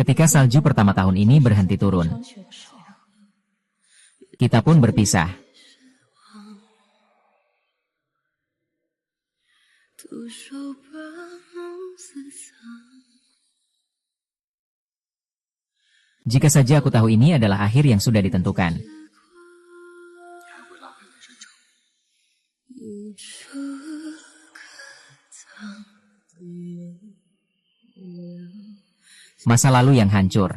Ketika salju pertama tahun ini berhenti turun, kita pun berpisah. Jika saja aku tahu ini adalah akhir yang sudah ditentukan. Masa lalu yang hancur.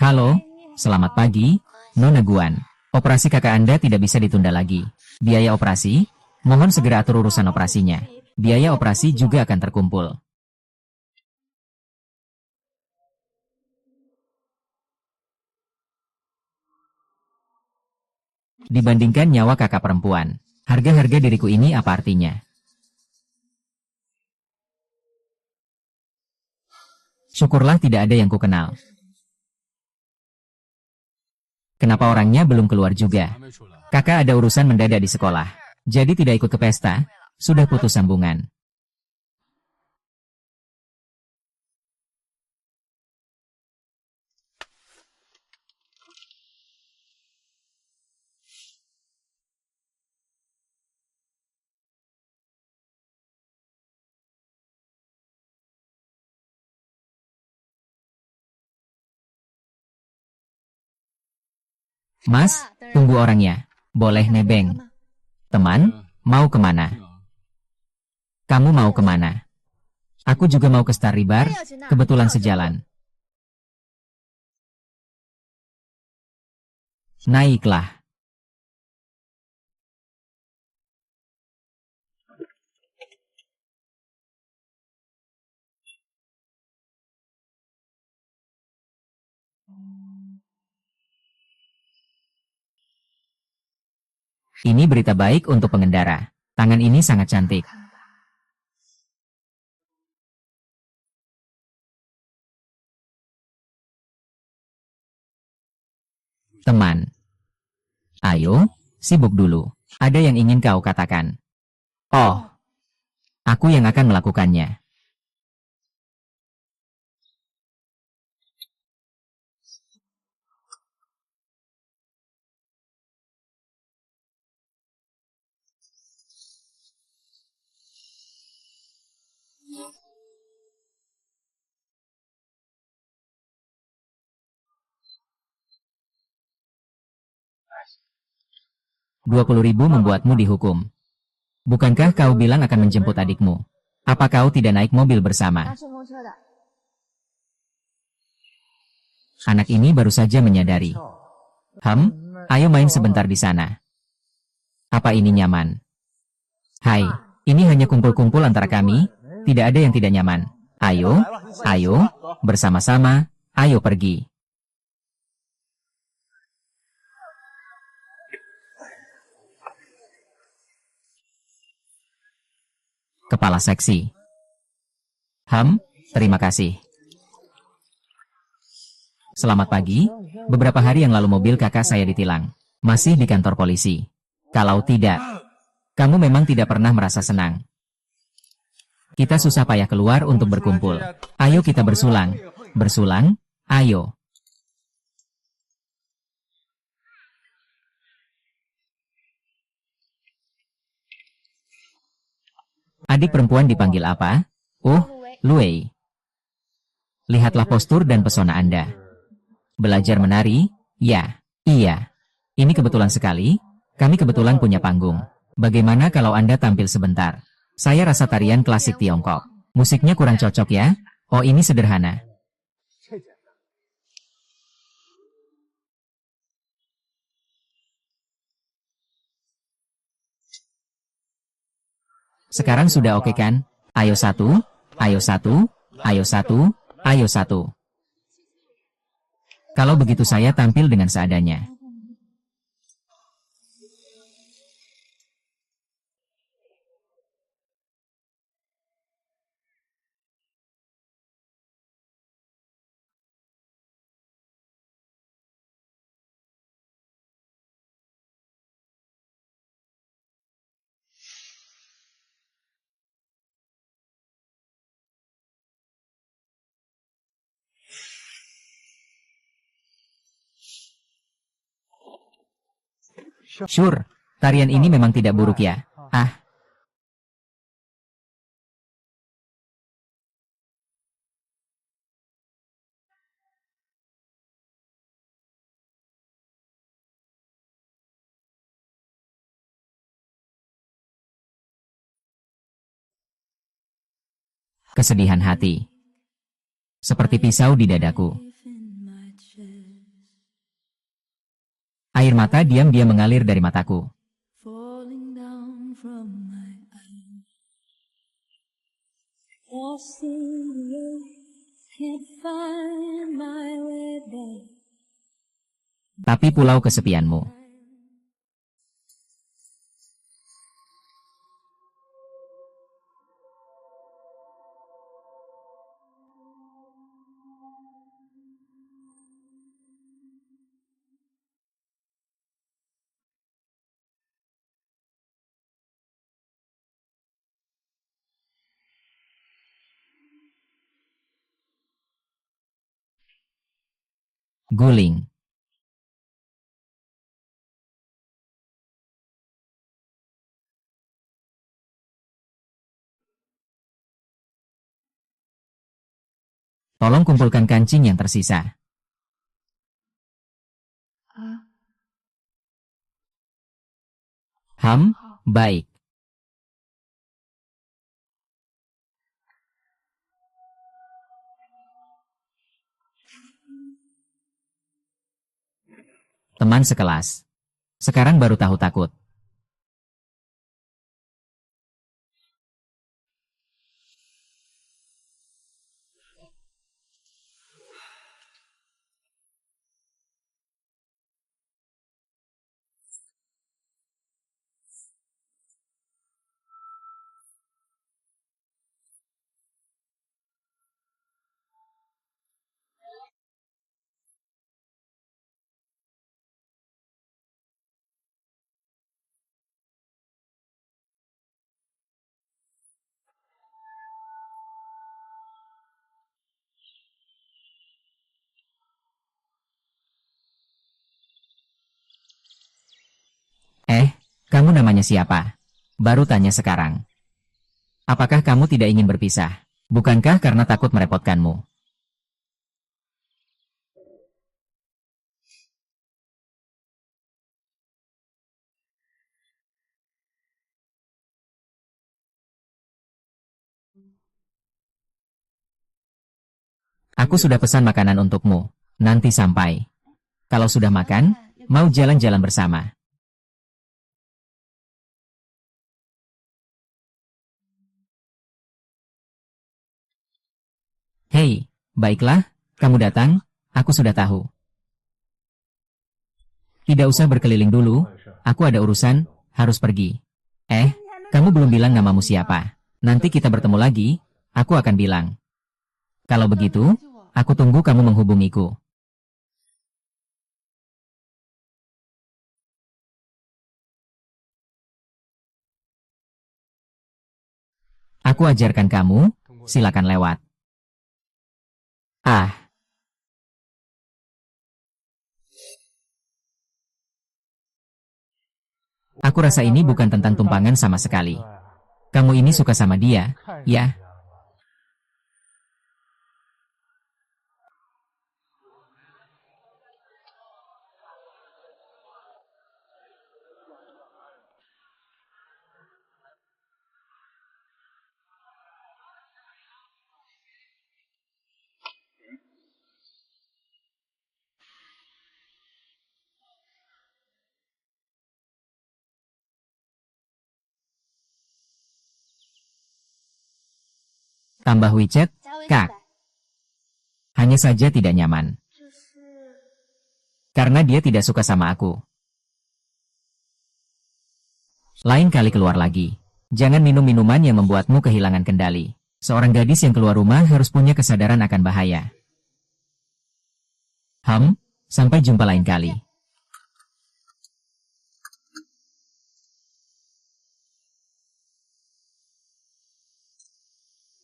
Halo, selamat pagi, Nona Guan. Operasi kakak Anda tidak bisa ditunda lagi. Biaya operasi? Mohon segera atur urusan operasinya. Biaya operasi juga akan terkumpul. Dibandingkan nyawa kakak perempuan, harga-harga diriku ini apa artinya? Syukurlah tidak ada yang kukenal. Kenapa orangnya belum keluar juga? Kakak ada urusan mendadak di sekolah, jadi tidak ikut ke pesta, sudah putus sambungan. Mas, tunggu orangnya. Boleh nebeng. Teman, mau kemana? Kamu mau kemana? Aku juga mau ke Starry Bar, kebetulan sejalan. Naiklah. Ini berita baik untuk pengendara. Tangan ini sangat cantik. Teman. Ayo, sibuk dulu. Ada yang ingin kau katakan? Oh, aku yang akan melakukannya. Rp20.000 membuatmu dihukum. Bukankah kau bilang akan menjemput adikmu? Apa kau tidak naik mobil bersama? Anak ini baru saja menyadari. Ayo main sebentar di sana. Apa ini nyaman? Hai, ini hanya kumpul-kumpul antara kami, tidak ada yang tidak nyaman. Ayo, ayo, bersama-sama, ayo pergi. Kepala seksi. Terima kasih. Selamat pagi, beberapa hari yang lalu mobil kakak saya ditilang. Masih di kantor polisi. Kalau tidak, kamu memang tidak pernah merasa senang. Kita susah payah keluar untuk berkumpul. Ayo kita bersulang. Bersulang, ayo. Adik perempuan dipanggil apa? Oh, Luei. Lihatlah postur dan pesona Anda. Belajar menari? Ya, iya. Ini kebetulan sekali, kami kebetulan punya panggung. Bagaimana kalau Anda tampil sebentar? Saya rasa tarian klasik Tiongkok. Musiknya kurang cocok ya? Oh ini sederhana. Sekarang sudah oke kan? Ayo satu, ayo satu, ayo satu, ayo satu. Kalau begitu saya tampil dengan seadanya. Sure, tarian ini memang tidak buruk ya. Ah, kesedihan hati. Seperti pisau di dadaku. Air mata diam-diam mengalir dari mataku. Tapi pulau kesepianmu. Guling. Tolong kumpulkan kancing yang tersisa. Baik. Teman sekelas. Sekarang baru tahu takut. Kamu namanya siapa? Baru tanya sekarang. Apakah kamu tidak ingin berpisah? Bukankah karena takut merepotkanmu? Aku sudah pesan makanan untukmu. Nanti sampai. Kalau sudah makan, mau jalan-jalan bersama. Hei, baiklah, kamu datang, aku sudah tahu. Tidak usah berkeliling dulu, aku ada urusan, harus pergi. Kamu belum bilang namamu siapa. Nanti kita bertemu lagi, aku akan bilang. Kalau begitu, aku tunggu kamu menghubungiku. Aku ajarkan kamu, silakan lewat. Ah, aku rasa ini bukan tentang tumpangan sama sekali. Kamu ini suka sama dia, ya? Tambah WeChat, Kak. Hanya saja tidak nyaman. Karena dia tidak suka sama aku. Lain kali keluar lagi. Jangan minum minuman yang membuatmu kehilangan kendali. Seorang gadis yang keluar rumah harus punya kesadaran akan bahaya. Sampai jumpa lain kali.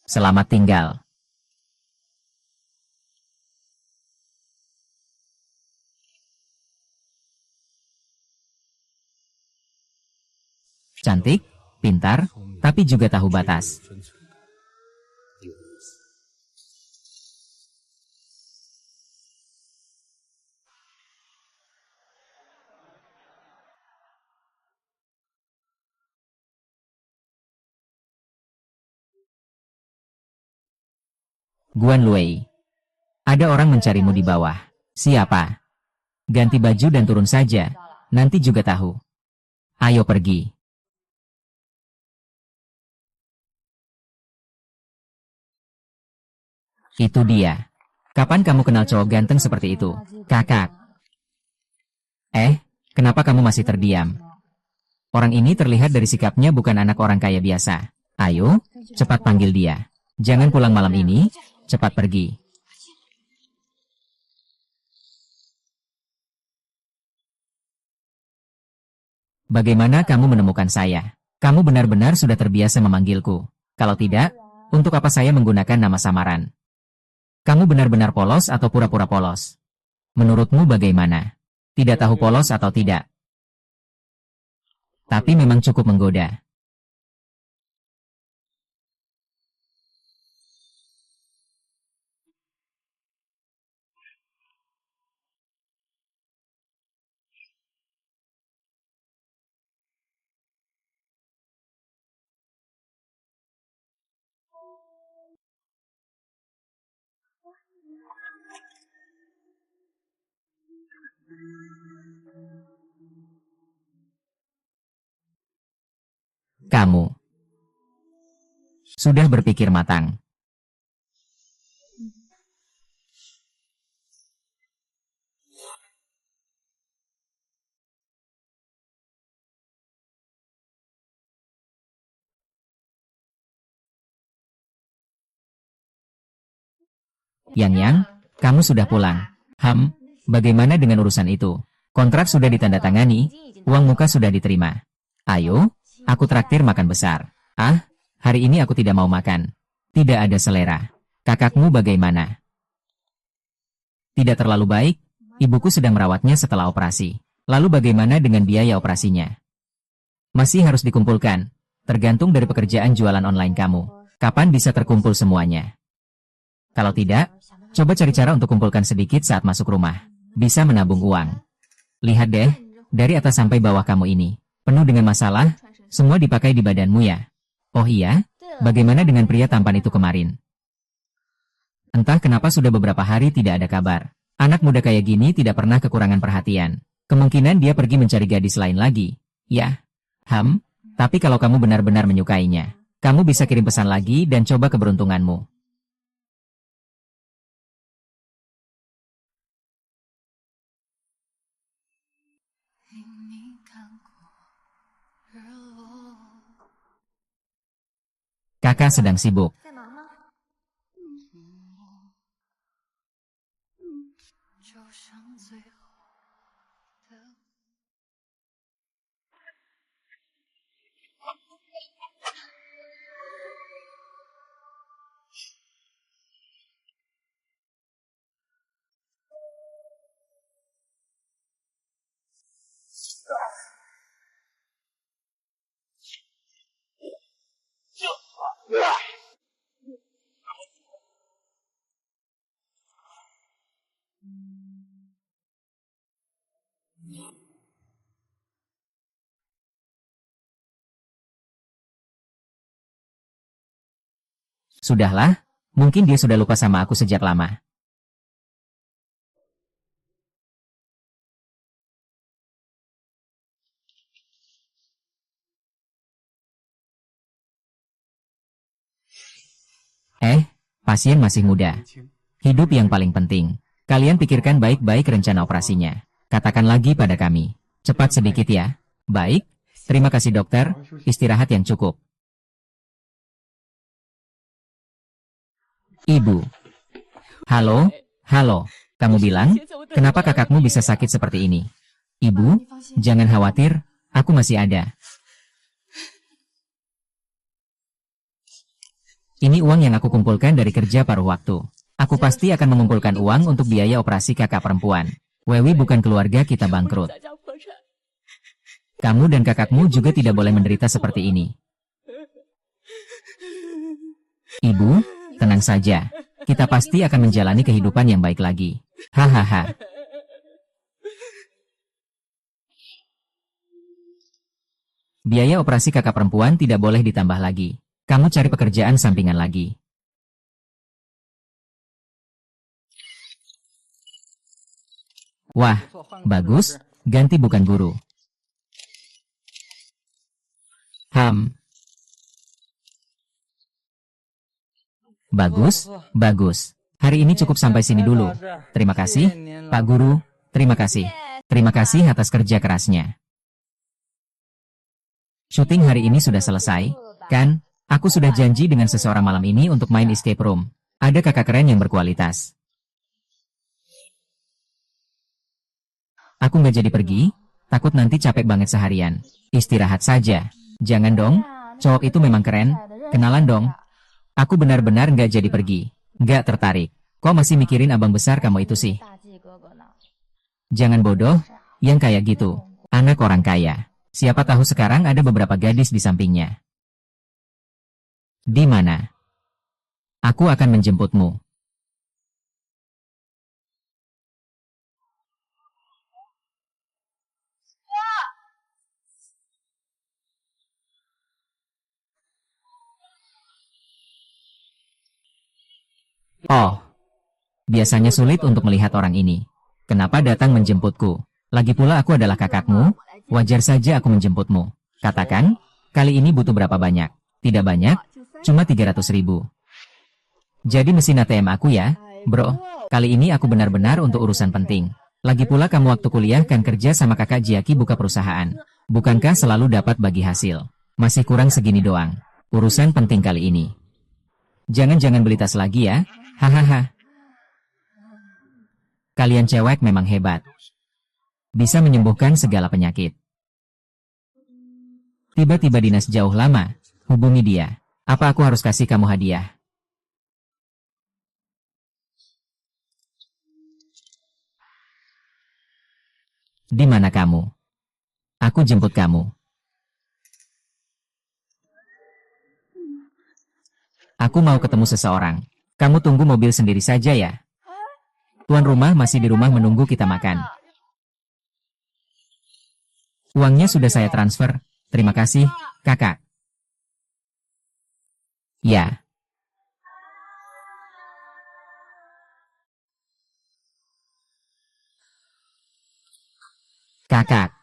Selamat tinggal. Cantik, pintar, tapi juga tahu batas. Guan Luei. Ada orang mencarimu di bawah. Siapa? Ganti baju dan turun saja. Nanti juga tahu. Ayo pergi. Itu dia. Kapan kamu kenal cowok ganteng seperti itu? Kakak. Kenapa kamu masih terdiam? Orang ini terlihat dari sikapnya bukan anak orang kaya biasa. Ayo, cepat panggil dia. Jangan pulang malam ini, cepat pergi. Bagaimana kamu menemukan saya? Kamu benar-benar sudah terbiasa memanggilku. Kalau tidak, untuk apa saya menggunakan nama samaran? Kamu benar-benar polos atau pura-pura polos? Menurutmu bagaimana? Tidak tahu polos atau tidak? Tapi memang cukup menggoda. Kamu sudah berpikir matang. Yang, kamu sudah pulang. Bagaimana dengan urusan itu? Kontrak sudah ditandatangani, uang muka sudah diterima. Ayo, aku traktir makan besar. Hari ini aku tidak mau makan. Tidak ada selera. Kakakmu bagaimana? Tidak terlalu baik, ibuku sedang merawatnya setelah operasi. Lalu bagaimana dengan biaya operasinya? Masih harus dikumpulkan, tergantung dari pekerjaan jualan online kamu. Kapan bisa terkumpul semuanya? Kalau tidak, coba cari cara untuk kumpulkan sedikit saat masuk rumah. Bisa menabung uang. Lihat deh, dari atas sampai bawah kamu ini. Penuh dengan masalah, semua dipakai di badanmu ya. Oh iya, bagaimana dengan pria tampan itu kemarin? Entah kenapa sudah beberapa hari tidak ada kabar. Anak muda kayak gini tidak pernah kekurangan perhatian. Kemungkinan dia pergi mencari gadis lain lagi. Ya, tapi kalau kamu benar-benar menyukainya, kamu bisa kirim pesan lagi dan coba keberuntunganmu. Kakak sedang sibuk. Sudahlah, mungkin dia sudah lupa sama aku sejak lama. Pasien masih muda. Hidup yang paling penting. Kalian pikirkan baik-baik rencana operasinya. Katakan lagi pada kami. Cepat sedikit ya. Baik, terima kasih dokter, istirahat yang cukup. Ibu. Halo, kamu bilang, kenapa kakakmu bisa sakit seperti ini? Ibu, jangan khawatir, aku masih ada. Ini uang yang aku kumpulkan dari kerja paruh waktu. Aku pasti akan mengumpulkan uang untuk biaya operasi kakak perempuan. Wewi bukan keluarga kita bangkrut. Kamu dan kakakmu juga tidak boleh menderita seperti ini. Ibu, tenang saja. Kita pasti akan menjalani kehidupan yang baik lagi. Hahaha. Biaya operasi kakak perempuan tidak boleh ditambah lagi. Kamu cari pekerjaan sampingan lagi. Wah, bagus. Ganti bukan guru. Bagus, bagus. Hari ini cukup sampai sini dulu. Terima kasih, Pak Guru. Terima kasih. Terima kasih atas kerja kerasnya. Syuting hari ini sudah selesai, kan? Aku sudah janji dengan seseorang malam ini untuk main escape room. Ada kakak keren yang berkualitas. Aku nggak jadi pergi, takut nanti capek banget seharian. Istirahat saja. Jangan dong, cowok itu memang keren. Kenalan dong. Aku benar-benar nggak jadi pergi. Nggak tertarik. Kok masih mikirin abang besar kamu itu sih? Jangan bodoh, yang kayak gitu. Anak orang kaya. Siapa tahu sekarang ada beberapa gadis di sampingnya. Di mana? Aku akan menjemputmu. Oh, biasanya sulit untuk melihat orang ini. Kenapa datang menjemputku? Lagi pula aku adalah kakakmu, wajar saja aku menjemputmu. Katakan, kali ini butuh berapa banyak? Tidak banyak, cuma 300.000. Jadi mesin ATM aku ya, bro. Kali ini aku benar-benar untuk urusan penting. Lagi pula kamu waktu kuliah kan kerja sama kakak Jiaki buka perusahaan. Bukankah selalu dapat bagi hasil? Masih kurang segini doang. Urusan penting kali ini. Jangan-jangan beli tas lagi ya. Hahaha. Kalian cewek memang hebat. Bisa menyembuhkan segala penyakit. Tiba-tiba dinas jauh lama. Hubungi dia. Apa aku harus kasih kamu hadiah? Di mana kamu? Aku jemput kamu. Aku mau ketemu seseorang. Kamu tunggu mobil sendiri saja ya. Tuan rumah masih di rumah menunggu kita makan. Uangnya sudah saya transfer. Terima kasih, kakak. Ya. Kakak.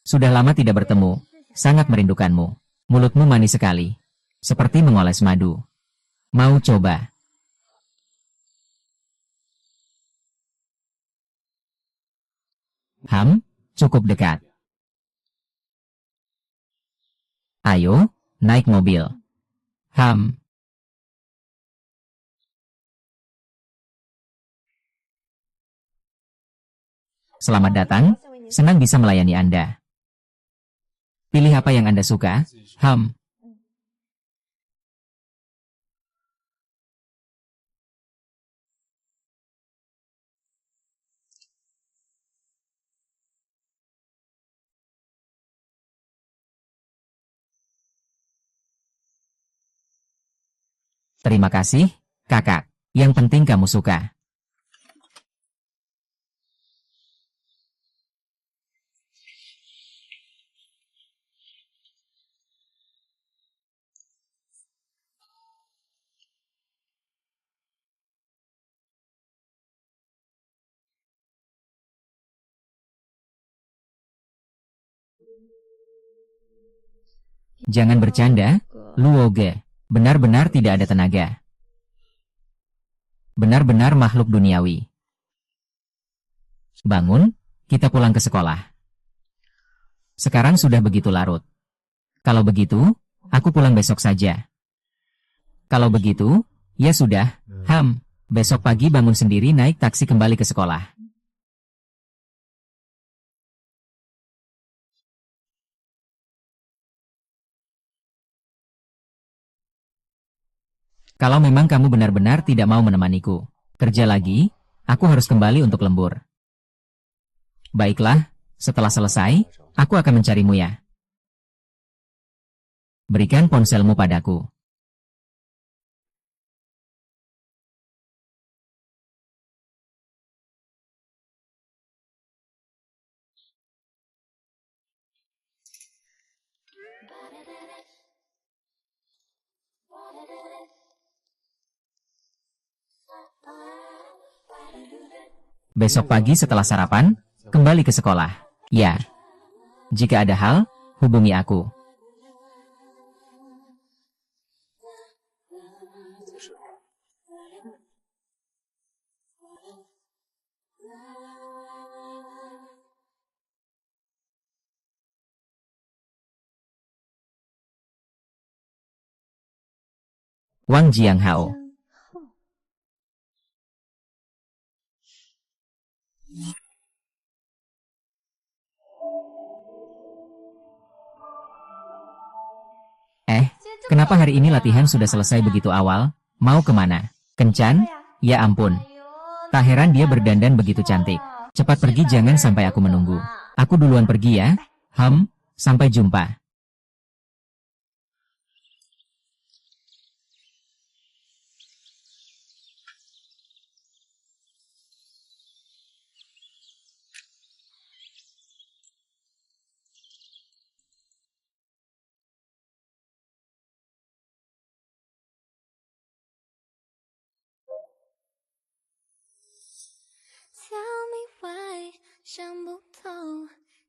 Sudah lama tidak bertemu. Sangat merindukanmu. Mulutmu manis sekali. Seperti mengoles madu. Mau coba? Cukup dekat. Ayo, naik mobil. Selamat datang. Senang bisa melayani Anda. Pilih apa yang Anda suka. Terima kasih, kakak. Yang penting kamu suka. Jangan bercanda, Luoge. Benar-benar tidak ada tenaga. Benar-benar makhluk duniawi. Bangun, kita pulang ke sekolah. Sekarang sudah begitu larut. Kalau begitu, aku pulang besok saja. Kalau begitu, ya sudah, besok pagi bangun sendiri naik taksi kembali ke sekolah. Kalau memang kamu benar-benar tidak mau menemaniku kerja lagi, aku harus kembali untuk lembur. Baiklah, setelah selesai, aku akan mencarimu ya. Berikan ponselmu padaku. Besok pagi setelah sarapan, kembali ke sekolah. Ya. Jika ada hal, hubungi aku. Wang Jianghao. Kenapa hari ini latihan sudah selesai begitu awal? Mau kemana? Kencan? Ya ampun. Tak heran dia berdandan begitu cantik. Cepat pergi, jangan sampai aku menunggu. Aku duluan pergi ya. Sampai jumpa. Tell me why， 想不透，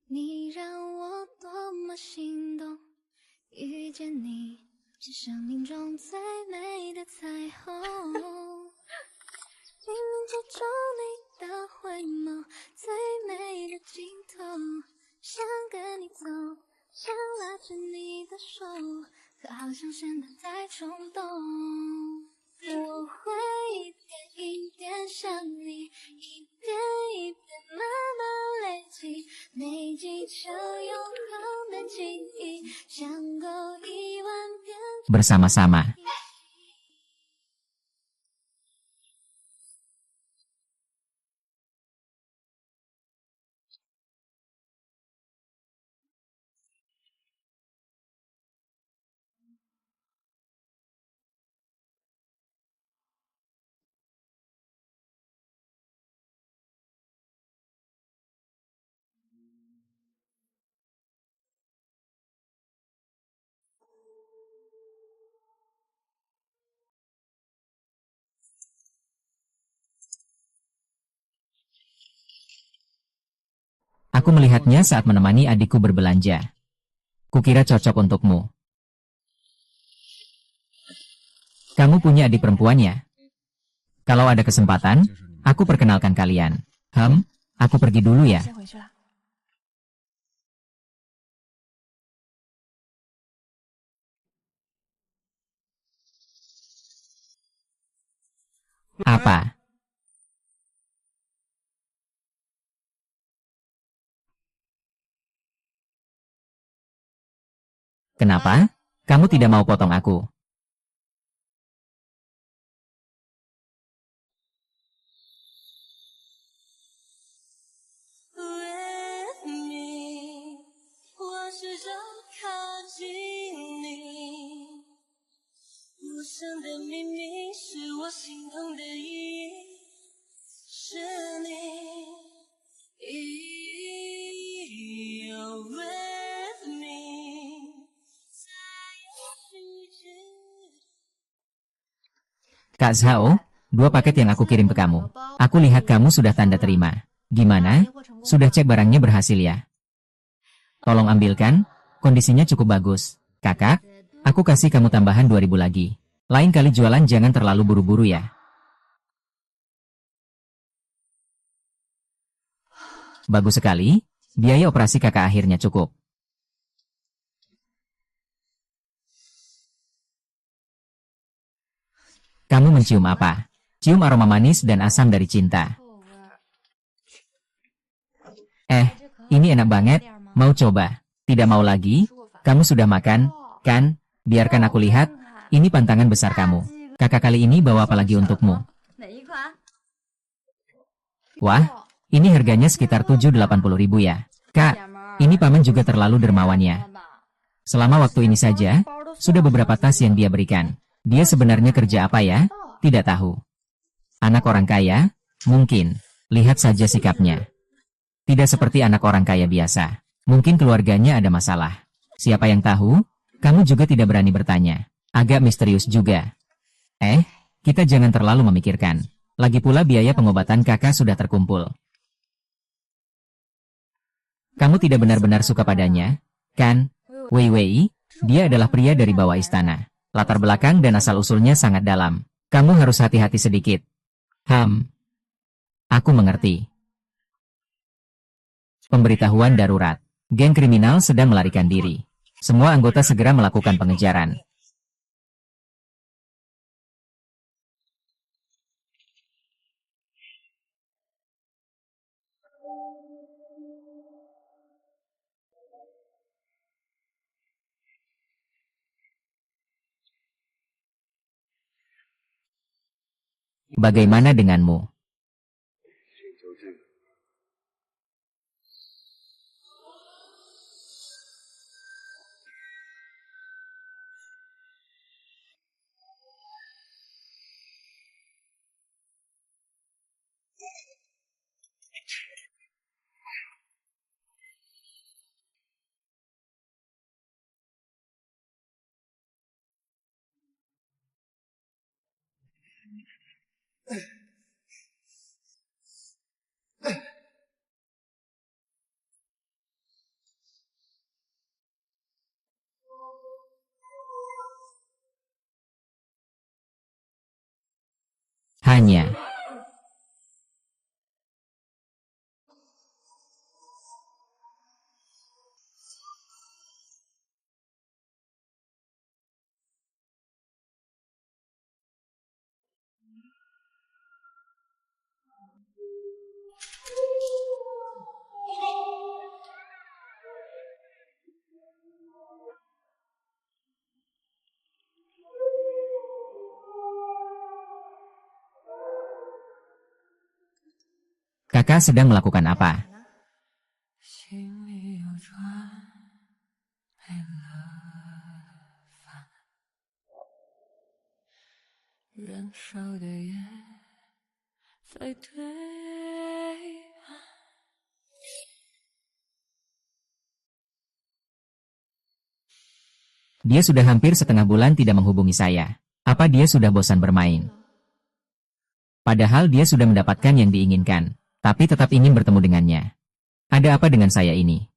你让我多么心动。遇见你是生命中最美的彩虹，冥冥之中你的回眸，最美的镜头。想跟你走，想拉着你的手，可好像显得太冲动。我会一点一点想你，一遍一遍慢慢累积，累积成永恒的记忆，想够10000遍。Bersama-sama. Aku melihatnya saat menemani adikku berbelanja. Kukira cocok untukmu. Kamu punya adik perempuan ya? Kalau ada kesempatan, aku perkenalkan kalian. Aku pergi dulu ya. Apa? Kenapa? Kamu tidak mau potong aku? Kak Zhao, 2 paket yang aku kirim ke kamu. Aku lihat kamu sudah tanda terima. Gimana? Sudah cek barangnya berhasil ya? Tolong ambilkan, kondisinya cukup bagus. Kakak, aku kasih kamu tambahan 2000 lagi. Lain kali jualan jangan terlalu buru-buru ya. Bagus sekali, biaya operasi kakak akhirnya cukup. Kamu mencium apa? Cium aroma manis dan asam dari cinta. Ini enak banget, mau coba? Tidak mau lagi? Kamu sudah makan, kan? Biarkan aku lihat, ini pantangan besar kamu. Kakak kali ini bawa apa lagi untukmu? Wah, Ini harganya sekitar 780 ribu ya. Kak, ini paman juga terlalu dermawannya. Selama waktu ini saja, sudah beberapa tas yang dia berikan. Dia sebenarnya kerja apa ya? Tidak tahu. Anak orang kaya? Mungkin. Lihat saja sikapnya. Tidak seperti anak orang kaya biasa. Mungkin keluarganya ada masalah. Siapa yang tahu? Kamu juga tidak berani bertanya. Agak misterius juga. Kita jangan terlalu memikirkan. Lagi pula biaya pengobatan kakak sudah terkumpul. Kamu tidak benar-benar suka padanya, kan? Wei Wei, dia adalah pria dari bawah istana. Latar belakang dan asal-usulnya sangat dalam. Kamu harus hati-hati sedikit. Aku mengerti. Pemberitahuan darurat. Geng kriminal sedang melarikan diri. Semua anggota segera melakukan pengejaran. Bagaimana denganmu? Hanya. Kakak sedang melakukan apa? Dia sudah hampir setengah bulan tidak menghubungi saya. Apa dia sudah bosan bermain? Padahal dia sudah mendapatkan yang diinginkan, tapi tetap ingin bertemu dengannya. Ada apa dengan saya ini?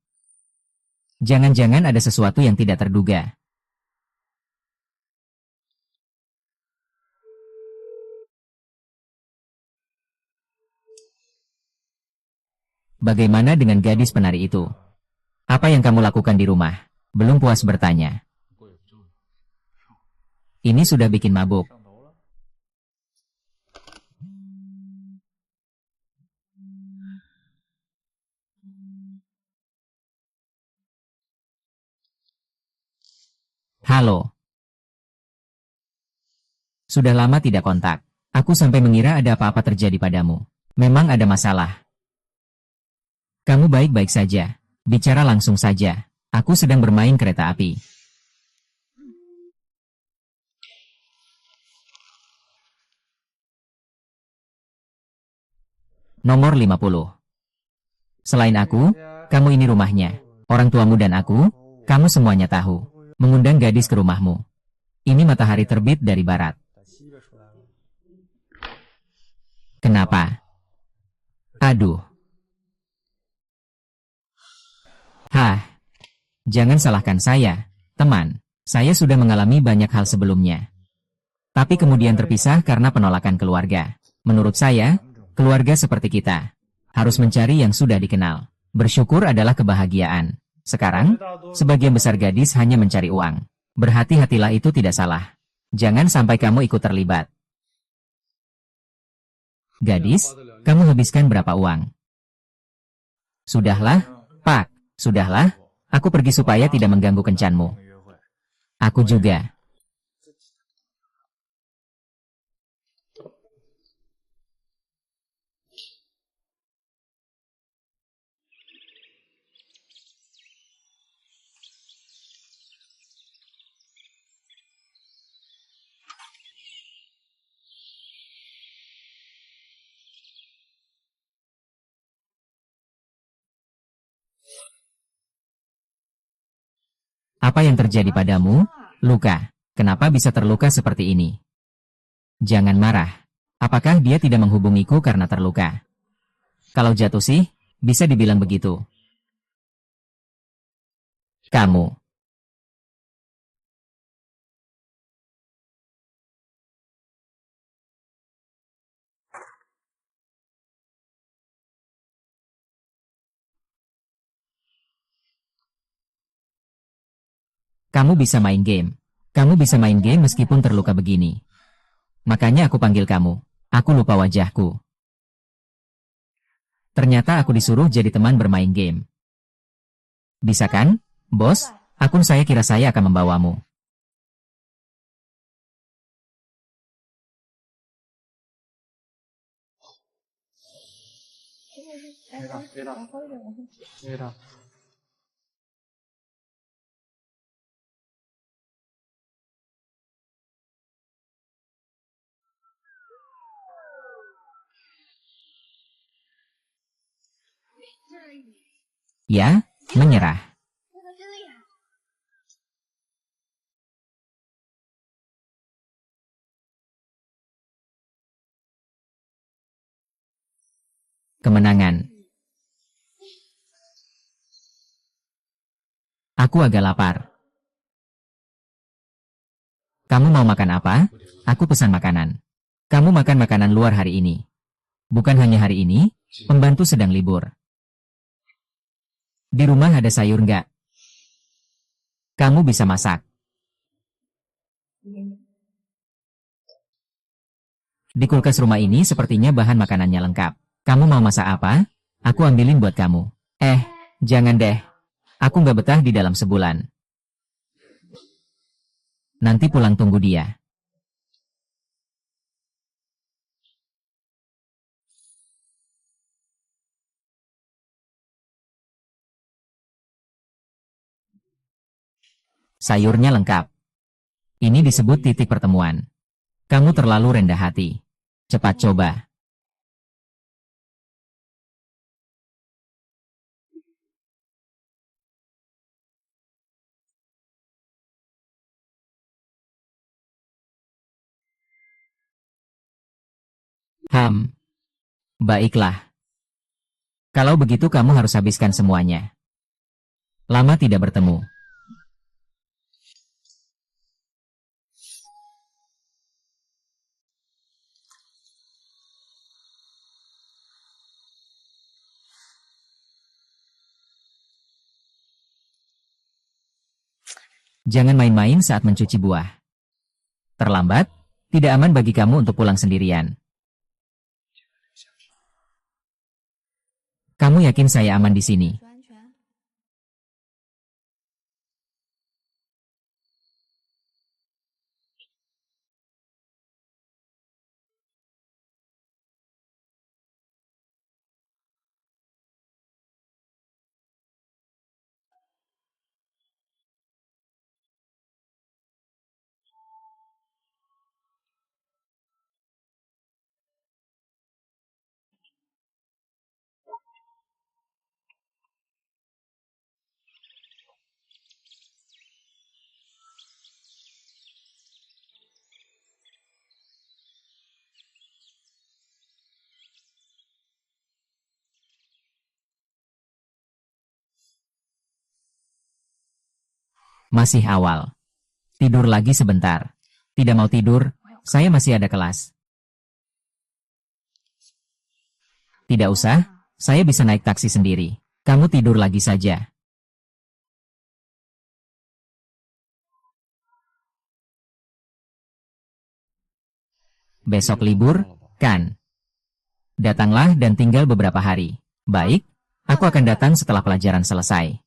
Jangan-jangan ada sesuatu yang tidak terduga. Bagaimana dengan gadis penari itu? Apa yang kamu lakukan di rumah? Belum puas bertanya. Ini sudah bikin mabuk. Halo. Sudah lama tidak kontak. Aku sampai mengira ada apa-apa terjadi padamu. Memang ada masalah. Kamu baik-baik saja. Bicara langsung saja. Aku sedang bermain kereta api. Nomor 50. Selain aku, kamu ini rumahnya. Orang tuamu dan aku, kamu semuanya tahu. Mengundang gadis ke rumahmu. Ini matahari terbit dari barat. Kenapa? Aduh. Jangan salahkan saya, teman. Saya sudah mengalami banyak hal sebelumnya. Tapi kemudian terpisah karena penolakan keluarga. Menurut saya, keluarga seperti kita harus mencari yang sudah dikenal. Bersyukur adalah kebahagiaan. Sekarang, sebagian besar gadis hanya mencari uang. Berhati-hatilah, itu tidak salah. Jangan sampai kamu ikut terlibat. Gadis, kamu habiskan berapa uang? Sudahlah, Pak. Sudahlah. Aku pergi supaya tidak mengganggu kencanmu. Aku juga. Apa yang terjadi padamu? Luka. Kenapa bisa terluka seperti ini? Jangan marah. Apakah dia tidak menghubungiku karena terluka? Kalau jatuh sih, bisa dibilang begitu. Kamu. Kamu bisa main game. Kamu bisa main game meskipun terluka begini. Makanya aku panggil kamu. Aku lupa wajahku. Ternyata aku disuruh jadi teman bermain game. Bisa kan, bos? Akun saya kira saya akan membawamu. Ya, menyerah. Kemenangan. Aku agak lapar. Kamu mau makan apa? Aku pesan makanan. Kamu makan makanan luar hari ini. Bukan hanya hari ini, pembantu sedang libur. Di rumah ada sayur nggak? Kamu bisa masak. Di kulkas rumah ini sepertinya bahan makanannya lengkap. Kamu mau masak apa? Aku ambilin buat kamu. Jangan deh. Aku nggak betah di dalam sebulan. Nanti pulang tunggu dia. Sayurnya lengkap. Ini disebut titik pertemuan. Kamu terlalu rendah hati. Cepat coba. Baiklah. Kalau begitu kamu harus habiskan semuanya. Lama tidak bertemu. Jangan main-main saat mencuci buah. Terlambat, tidak aman bagi kamu untuk pulang sendirian. Kamu yakin saya aman di sini? Masih awal. Tidur lagi sebentar. Tidak mau tidur, saya masih ada kelas. Tidak usah, saya bisa naik taksi sendiri. Kamu tidur lagi saja. Besok libur, kan? Datanglah dan tinggal beberapa hari. Baik, aku akan datang setelah pelajaran selesai.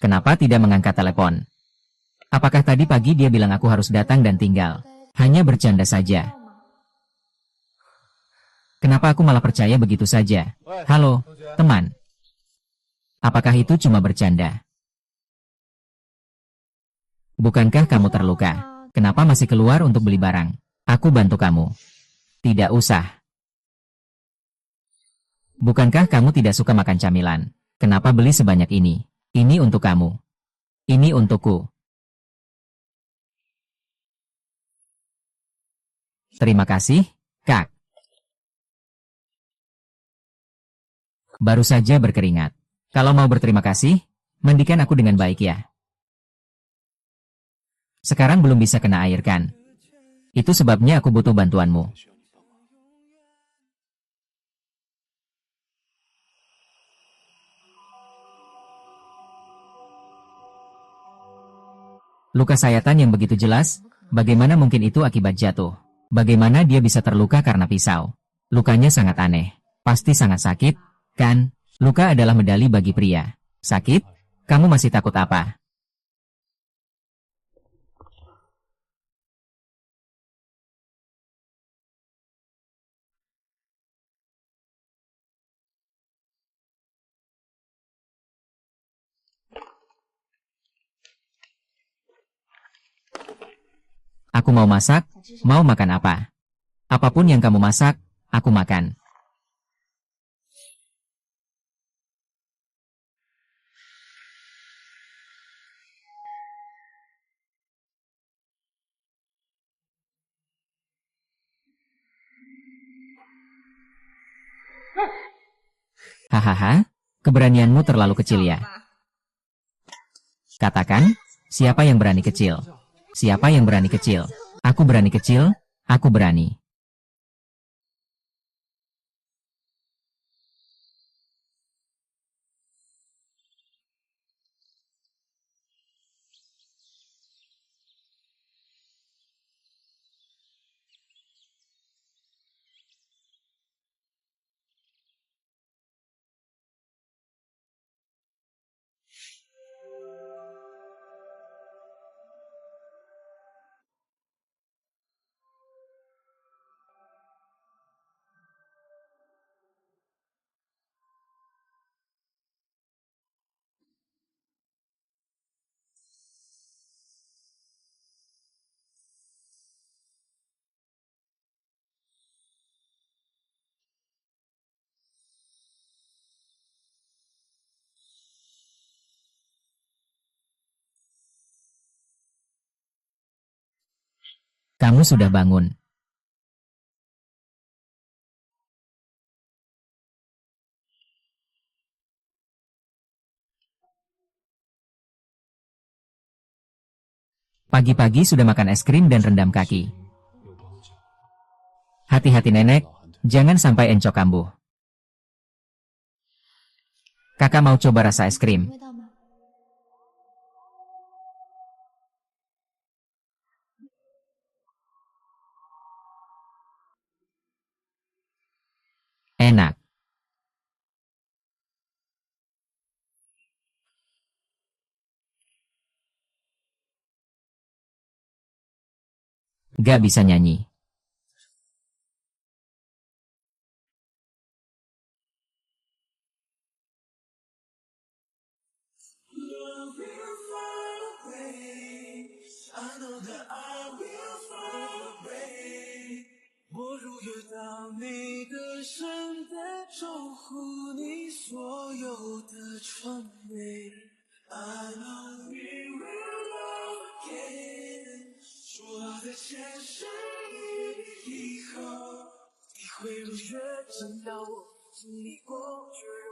Kenapa tidak mengangkat telepon? Apakah tadi pagi dia bilang aku harus datang dan tinggal? Hanya bercanda saja. Kenapa aku malah percaya begitu saja? Halo, teman. Apakah itu cuma bercanda? Bukankah kamu terluka? Kenapa masih keluar untuk beli barang? Aku bantu kamu. Tidak usah. Bukankah kamu tidak suka makan camilan? Kenapa beli sebanyak ini? Ini untuk kamu. Ini untukku. Terima kasih, Kak. Baru saja berkeringat. Kalau mau berterima kasih, mandikan aku dengan baik ya. Sekarang belum bisa kena air kan? Itu sebabnya aku butuh bantuanmu. Luka sayatan yang begitu jelas, bagaimana mungkin itu akibat jatuh? Bagaimana dia bisa terluka karena pisau? Lukanya sangat aneh. Pasti sangat sakit, kan? Luka adalah medali bagi pria. Sakit? Kamu masih takut apa? Aku mau masak, mau makan apa? Apapun yang kamu masak, aku makan. Hahaha, keberanianmu terlalu kecil ya. Katakan, siapa yang berani kecil? Siapa yang berani kecil? Aku berani kecil, aku berani. Kamu sudah bangun. Pagi-pagi sudah makan es krim dan rendam kaki. Hati-hati nenek, jangan sampai encok kambuh. Kakak mau coba rasa es krim. Enak. Gak bisa nyanyi.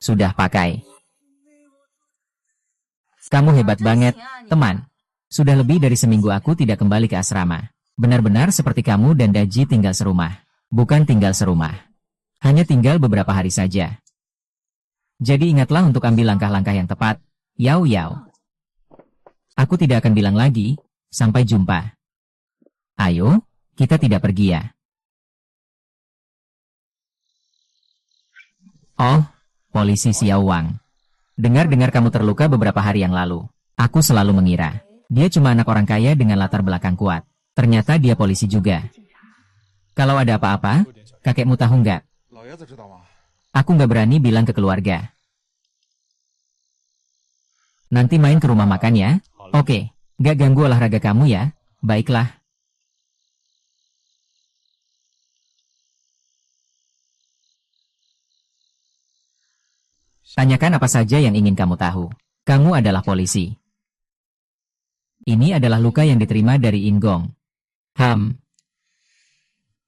Sudah pakai. Kamu hebat banget, teman. Sudah lebih dari seminggu aku tidak kembali ke asrama. Benar-benar seperti kamu dan Daji tinggal serumah. Bukan tinggal serumah. Hanya tinggal beberapa hari saja. Jadi ingatlah untuk ambil langkah-langkah yang tepat. Yau yau. Aku tidak akan bilang lagi, sampai jumpa. Ayo, kita tidak pergi ya. Oh, polisi Xiao Wang. Dengar-dengar kamu terluka beberapa hari yang lalu. Aku selalu mengira, dia cuma anak orang kaya dengan latar belakang kuat. Ternyata dia polisi juga. Kalau ada apa-apa, kakekmu tahu nggak? Aku nggak berani bilang ke keluarga. Nanti main ke rumah makan ya? Oke, nggak ganggu olahraga kamu ya? Baiklah, Tanyakan apa saja yang ingin kamu tahu. Kamu adalah polisi. Ini adalah luka yang diterima dari Ingong.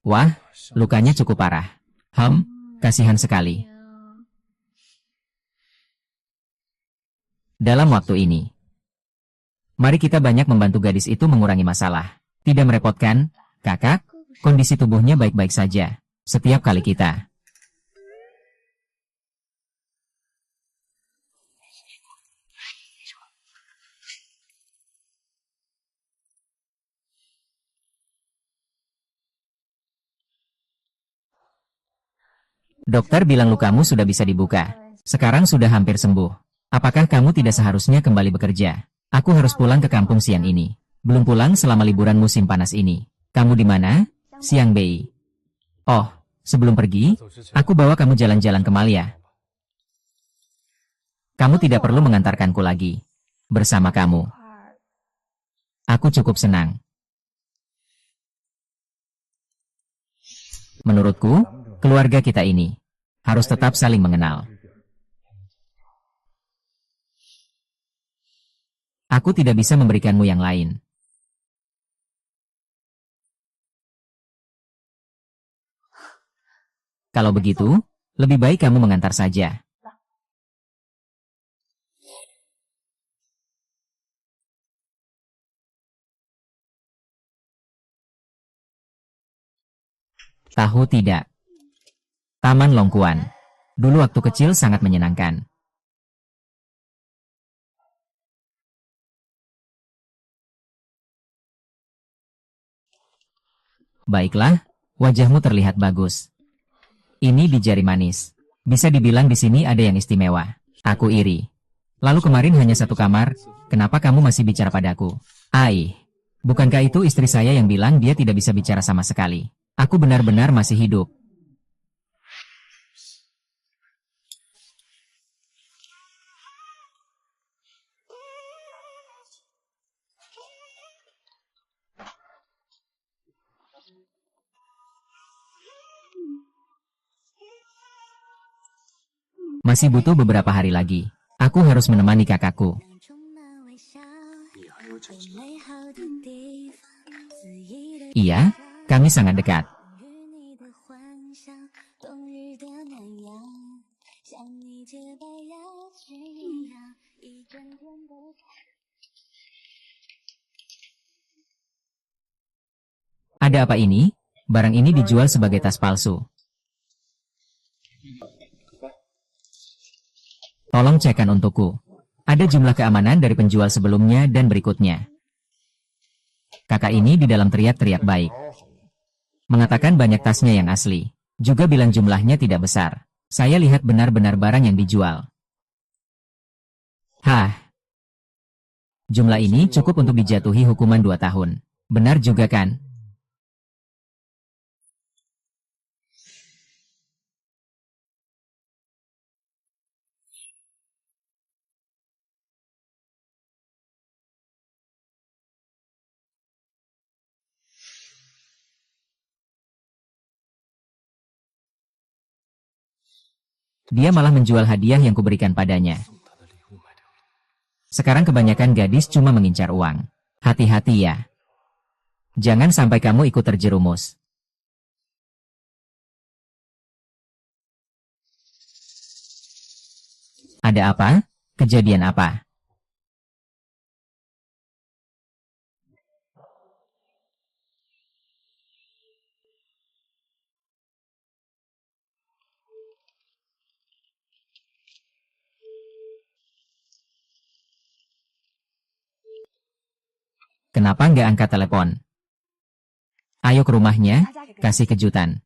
Wah, lukanya cukup parah. Kasihan sekali. Dalam waktu ini, mari kita banyak membantu gadis itu mengurangi masalah. Tidak merepotkan, kakak, kondisi tubuhnya baik-baik saja. Setiap kali kita Dokter bilang lukamu sudah bisa dibuka. Sekarang sudah hampir sembuh. Apakah kamu tidak seharusnya kembali bekerja? Aku harus pulang ke kampung siang ini. Belum pulang selama liburan musim panas ini. Kamu di mana? Siang Bei. Oh, sebelum pergi, aku bawa kamu jalan-jalan ke Malia. Kamu tidak perlu mengantarkanku lagi. Bersama kamu, aku cukup senang. Menurutku, keluarga kita ini harus tetap saling mengenal. Aku tidak bisa memberikanmu yang lain. Kalau begitu, lebih baik kamu mengantar saja. Tahu tidak? Taman Longkuan. Dulu waktu kecil sangat menyenangkan. Baiklah, wajahmu terlihat bagus. Ini di jari manis. Bisa dibilang di sini ada yang istimewa. Aku iri. Lalu kemarin hanya satu kamar, kenapa kamu masih bicara padaku? Bukankah itu istri saya yang bilang dia tidak bisa bicara sama sekali? Aku benar-benar masih hidup. Masih butuh beberapa hari lagi. Aku harus menemani kakakku. Iya, kami sangat dekat. Ada apa ini? Barang ini dijual sebagai tas palsu. Tolong cekkan untukku. Ada jumlah keamanan dari penjual sebelumnya dan berikutnya. Kakak ini di dalam teriak-teriak baik. Mengatakan banyak tasnya yang asli. Juga bilang jumlahnya tidak besar. Saya lihat benar-benar barang yang dijual. Jumlah ini cukup untuk dijatuhi hukuman 2 tahun. Benar juga kan? Dia malah menjual hadiah yang kuberikan padanya. Sekarang kebanyakan gadis cuma mengincar uang. Hati-hati ya. Jangan sampai kamu ikut terjerumus. Ada apa? Kejadian apa? Kenapa nggak angkat telepon? Ayo ke rumahnya, kasih kejutan.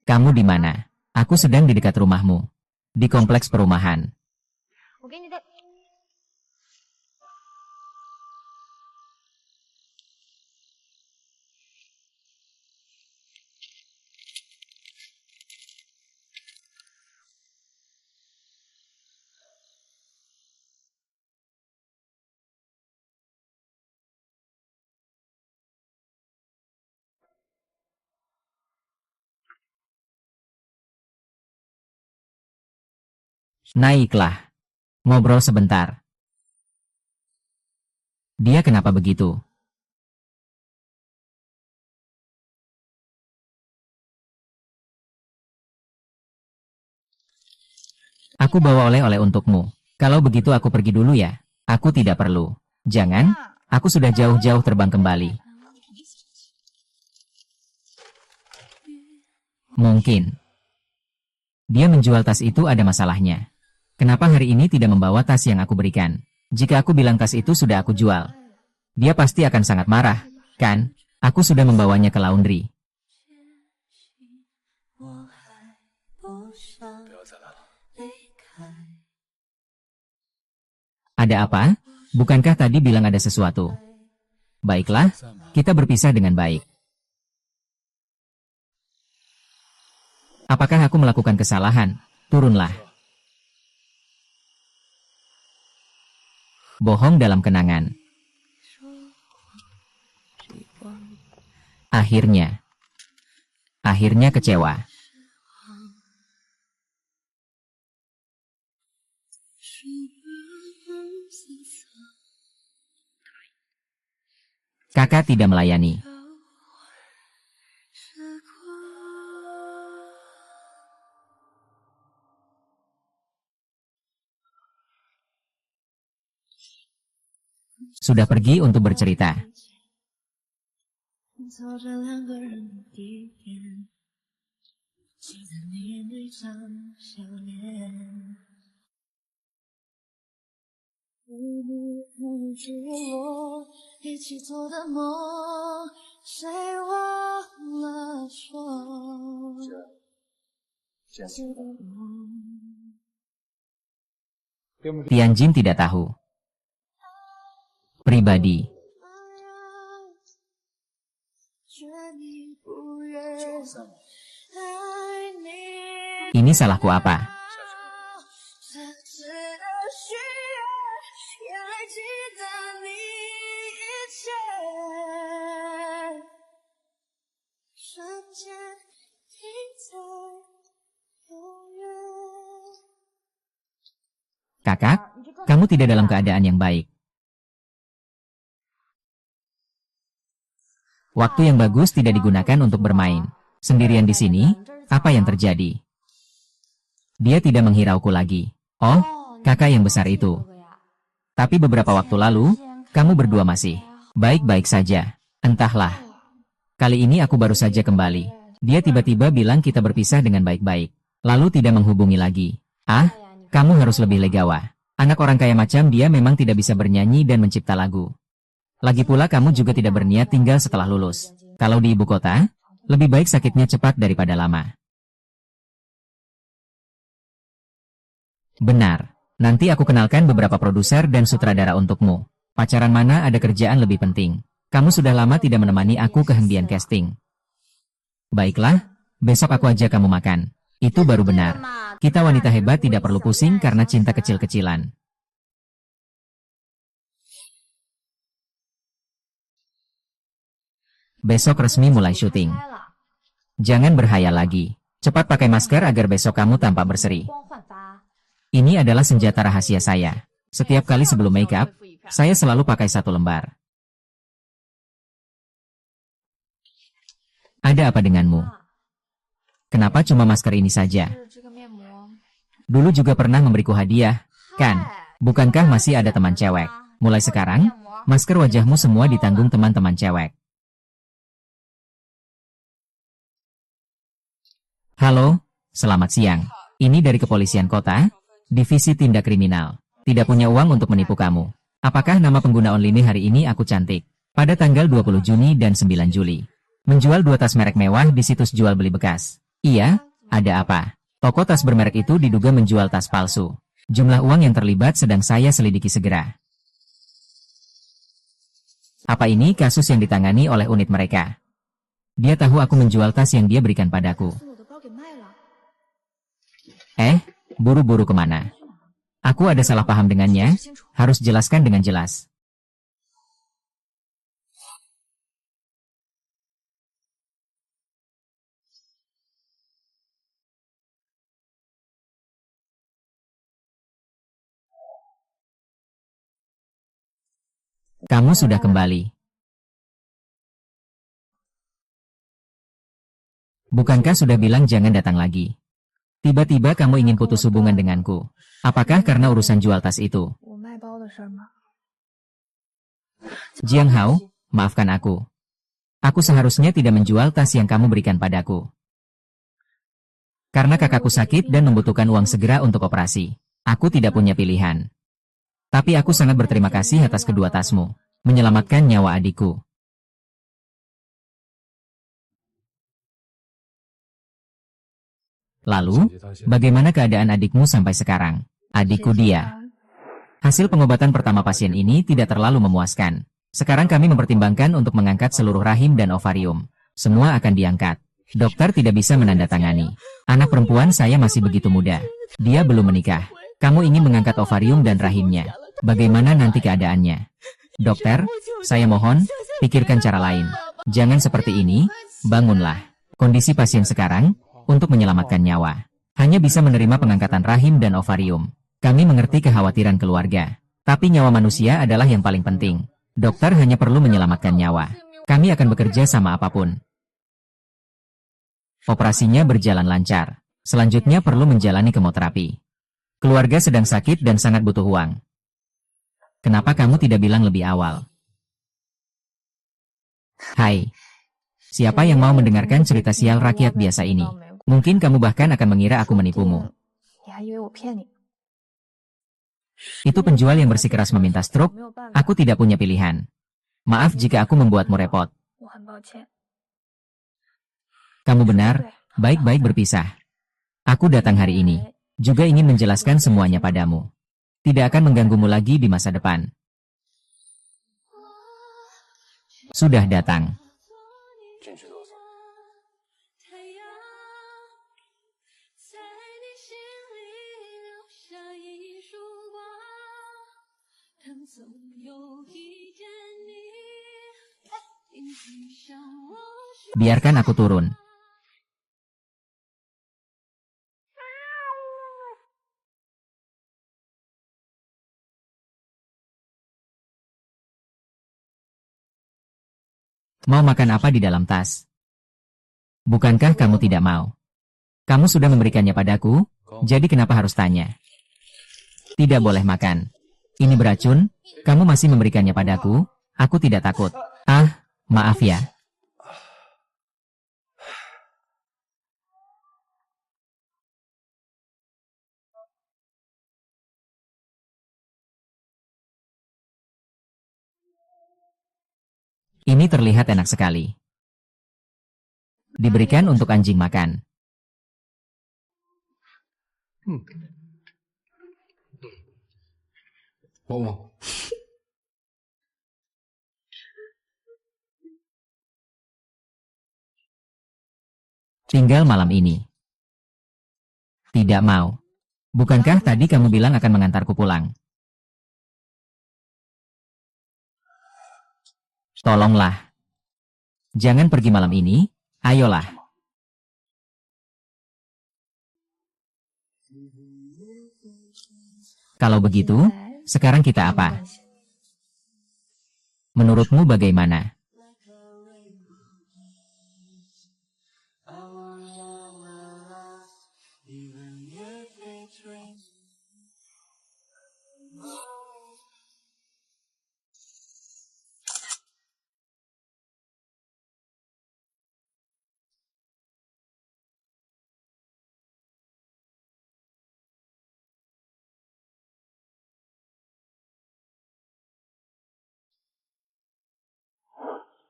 Kamu di mana? Aku sedang di dekat rumahmu. Di kompleks perumahan. Naiklah. Ngobrol sebentar. Dia kenapa begitu? Aku bawa oleh-oleh untukmu. Kalau begitu aku pergi dulu ya. Aku tidak perlu. Jangan, aku sudah jauh-jauh terbang kembali. Mungkin. Dia menjual tas itu ada masalahnya. Kenapa hari ini tidak membawa tas yang aku berikan? Jika aku bilang tas itu sudah aku jual, dia pasti akan sangat marah, kan? Aku sudah membawanya ke laundry. Ada apa? Bukankah tadi bilang ada sesuatu? Baiklah, kita berpisah dengan baik. Apakah aku melakukan kesalahan? Turunlah. Bohong dalam kenangan. Akhirnya kecewa. Kakak tidak melayani. Sudah pergi untuk bercerita. Tianjin tidak tahu. Pribadi. Ini salahku apa? Kakak, kamu tidak dalam keadaan yang baik. Waktu yang bagus tidak digunakan untuk bermain. Sendirian di sini, apa yang terjadi? Dia tidak menghirauku lagi. Oh, kakak yang besar itu. Tapi beberapa waktu lalu, kamu berdua masih baik-baik saja. Entahlah. Kali ini aku baru saja kembali. Dia tiba-tiba bilang kita berpisah dengan baik-baik. Lalu tidak menghubungi lagi. Ah, kamu harus lebih legawa. Anak orang kaya macam dia memang tidak bisa bernyanyi dan mencipta lagu. Lagi pula kamu juga tidak berniat tinggal setelah lulus. Kalau di ibu kota, lebih baik sakitnya cepat daripada lama. Benar. Nanti aku kenalkan beberapa produser dan sutradara untukmu. Pacaran mana ada kerjaan lebih penting. Kamu sudah lama tidak menemani aku ke hentian casting. Baiklah, besok aku ajak kamu makan. Itu baru benar. Kita wanita hebat tidak perlu pusing karena cinta kecil-kecilan. Besok resmi mulai syuting. Jangan berhayal lagi. Cepat pakai masker agar besok kamu tampak berseri. Ini adalah senjata rahasia saya. Setiap kali sebelum make up, saya selalu pakai 1 lembar. Ada apa denganmu? Kenapa cuma masker ini saja? Dulu juga pernah memberiku hadiah, kan? Bukankah masih ada teman cewek? Mulai sekarang, masker wajahmu semua ditanggung teman-teman cewek. Halo, selamat siang. Ini dari kepolisian kota, divisi tindak kriminal. Tidak punya uang untuk menipu kamu. Apakah nama pengguna online hari ini aku cantik? Pada tanggal 20 Juni dan 9 Juli. Menjual 2 tas merek mewah di situs jual beli bekas. Iya, ada apa? Toko tas bermerek itu diduga menjual tas palsu. Jumlah uang yang terlibat sedang saya selidiki segera. Apa ini kasus yang ditangani oleh unit mereka? Dia tahu aku menjual tas yang dia berikan padaku. Buru-buru kemana? Aku ada salah paham dengannya, harus jelaskan dengan jelas. Kamu sudah kembali. Bukankah sudah bilang jangan datang lagi? Tiba-tiba kamu ingin putus hubungan denganku. Apakah karena urusan jual tas itu? Jiang Hao, maafkan aku. Aku seharusnya tidak menjual tas yang kamu berikan padaku. Karena kakakku sakit dan membutuhkan uang segera untuk operasi. Aku tidak punya pilihan. Tapi aku sangat berterima kasih atas kedua tasmu. Menyelamatkan nyawa adikku. Lalu, bagaimana keadaan adikmu sampai sekarang? Adikku dia. Hasil pengobatan pertama pasien ini tidak terlalu memuaskan. Sekarang kami mempertimbangkan untuk mengangkat seluruh rahim dan ovarium. Semua akan diangkat. Dokter tidak bisa menandatangani. Anak perempuan saya masih begitu muda. Dia belum menikah. Kamu ingin mengangkat ovarium dan rahimnya. Bagaimana nanti keadaannya? Dokter, saya mohon, pikirkan cara lain. Jangan seperti ini, bangunlah. Kondisi pasien sekarang, untuk menyelamatkan nyawa, hanya bisa menerima pengangkatan rahim dan ovarium. Kami mengerti kekhawatiran keluarga. Tapi nyawa manusia adalah yang paling penting. Dokter hanya perlu menyelamatkan nyawa. Kami akan bekerja sama apapun. Operasinya berjalan lancar. Selanjutnya perlu menjalani kemoterapi. Keluarga sedang sakit dan sangat butuh uang. Kenapa kamu tidak bilang lebih awal? Hai. Siapa yang mau mendengarkan cerita sial rakyat biasa ini? Mungkin kamu bahkan akan mengira aku menipumu. Itu penjual yang bersikeras meminta struk. Aku tidak punya pilihan. Maaf jika aku membuatmu repot. Kamu benar, baik-baik berpisah. Aku datang hari ini, juga ingin menjelaskan semuanya padamu. Tidak akan mengganggumu lagi di masa depan. Sudah datang. Biarkan aku turun. Mau makan apa di dalam tas? Bukankah kamu tidak mau? Kamu sudah memberikannya padaku, jadi kenapa harus tanya? Tidak boleh makan. Ini beracun, kamu masih memberikannya padaku, aku tidak takut. Ah, maaf ya. Ini terlihat enak sekali. Diberikan untuk anjing makan. Tinggal malam ini. Tidak mau. Bukankah tadi kamu bilang akan mengantarku pulang? Tolonglah. Jangan pergi malam ini, ayolah. Kalau begitu, sekarang kita apa? Menurutmu bagaimana?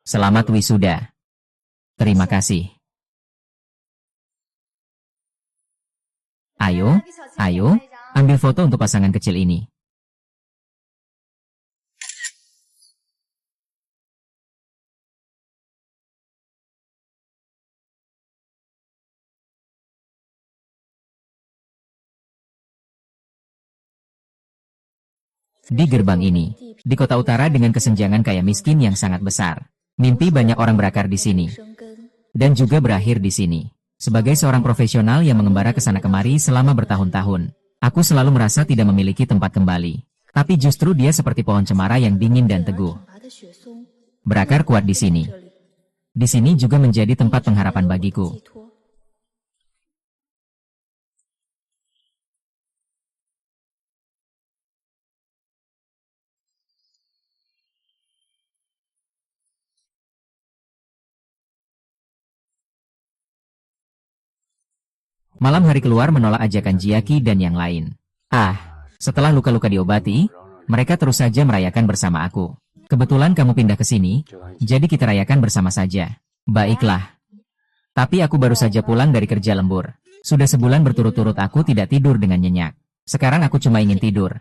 Selamat wisuda. Terima kasih. Ayo, ambil foto untuk pasangan kecil ini. Di gerbang ini, di kota utara dengan kesenjangan kaya miskin yang sangat besar. Mimpi banyak orang berakar di sini. Dan juga berakhir di sini. Sebagai seorang profesional yang mengembara ke sana kemari selama bertahun-tahun, aku selalu merasa tidak memiliki tempat kembali. Tapi justru dia seperti pohon cemara yang dingin dan teguh. Berakar kuat di sini. Di sini juga menjadi tempat pengharapan bagiku. Malam hari keluar menolak ajakan Jiaki dan yang lain. Setelah luka-luka diobati, mereka terus saja merayakan bersama aku. Kebetulan kamu pindah ke sini, jadi kita rayakan bersama saja. Baiklah. Tapi aku baru saja pulang dari kerja lembur. Sudah sebulan berturut-turut aku tidak tidur dengan nyenyak. Sekarang aku cuma ingin tidur.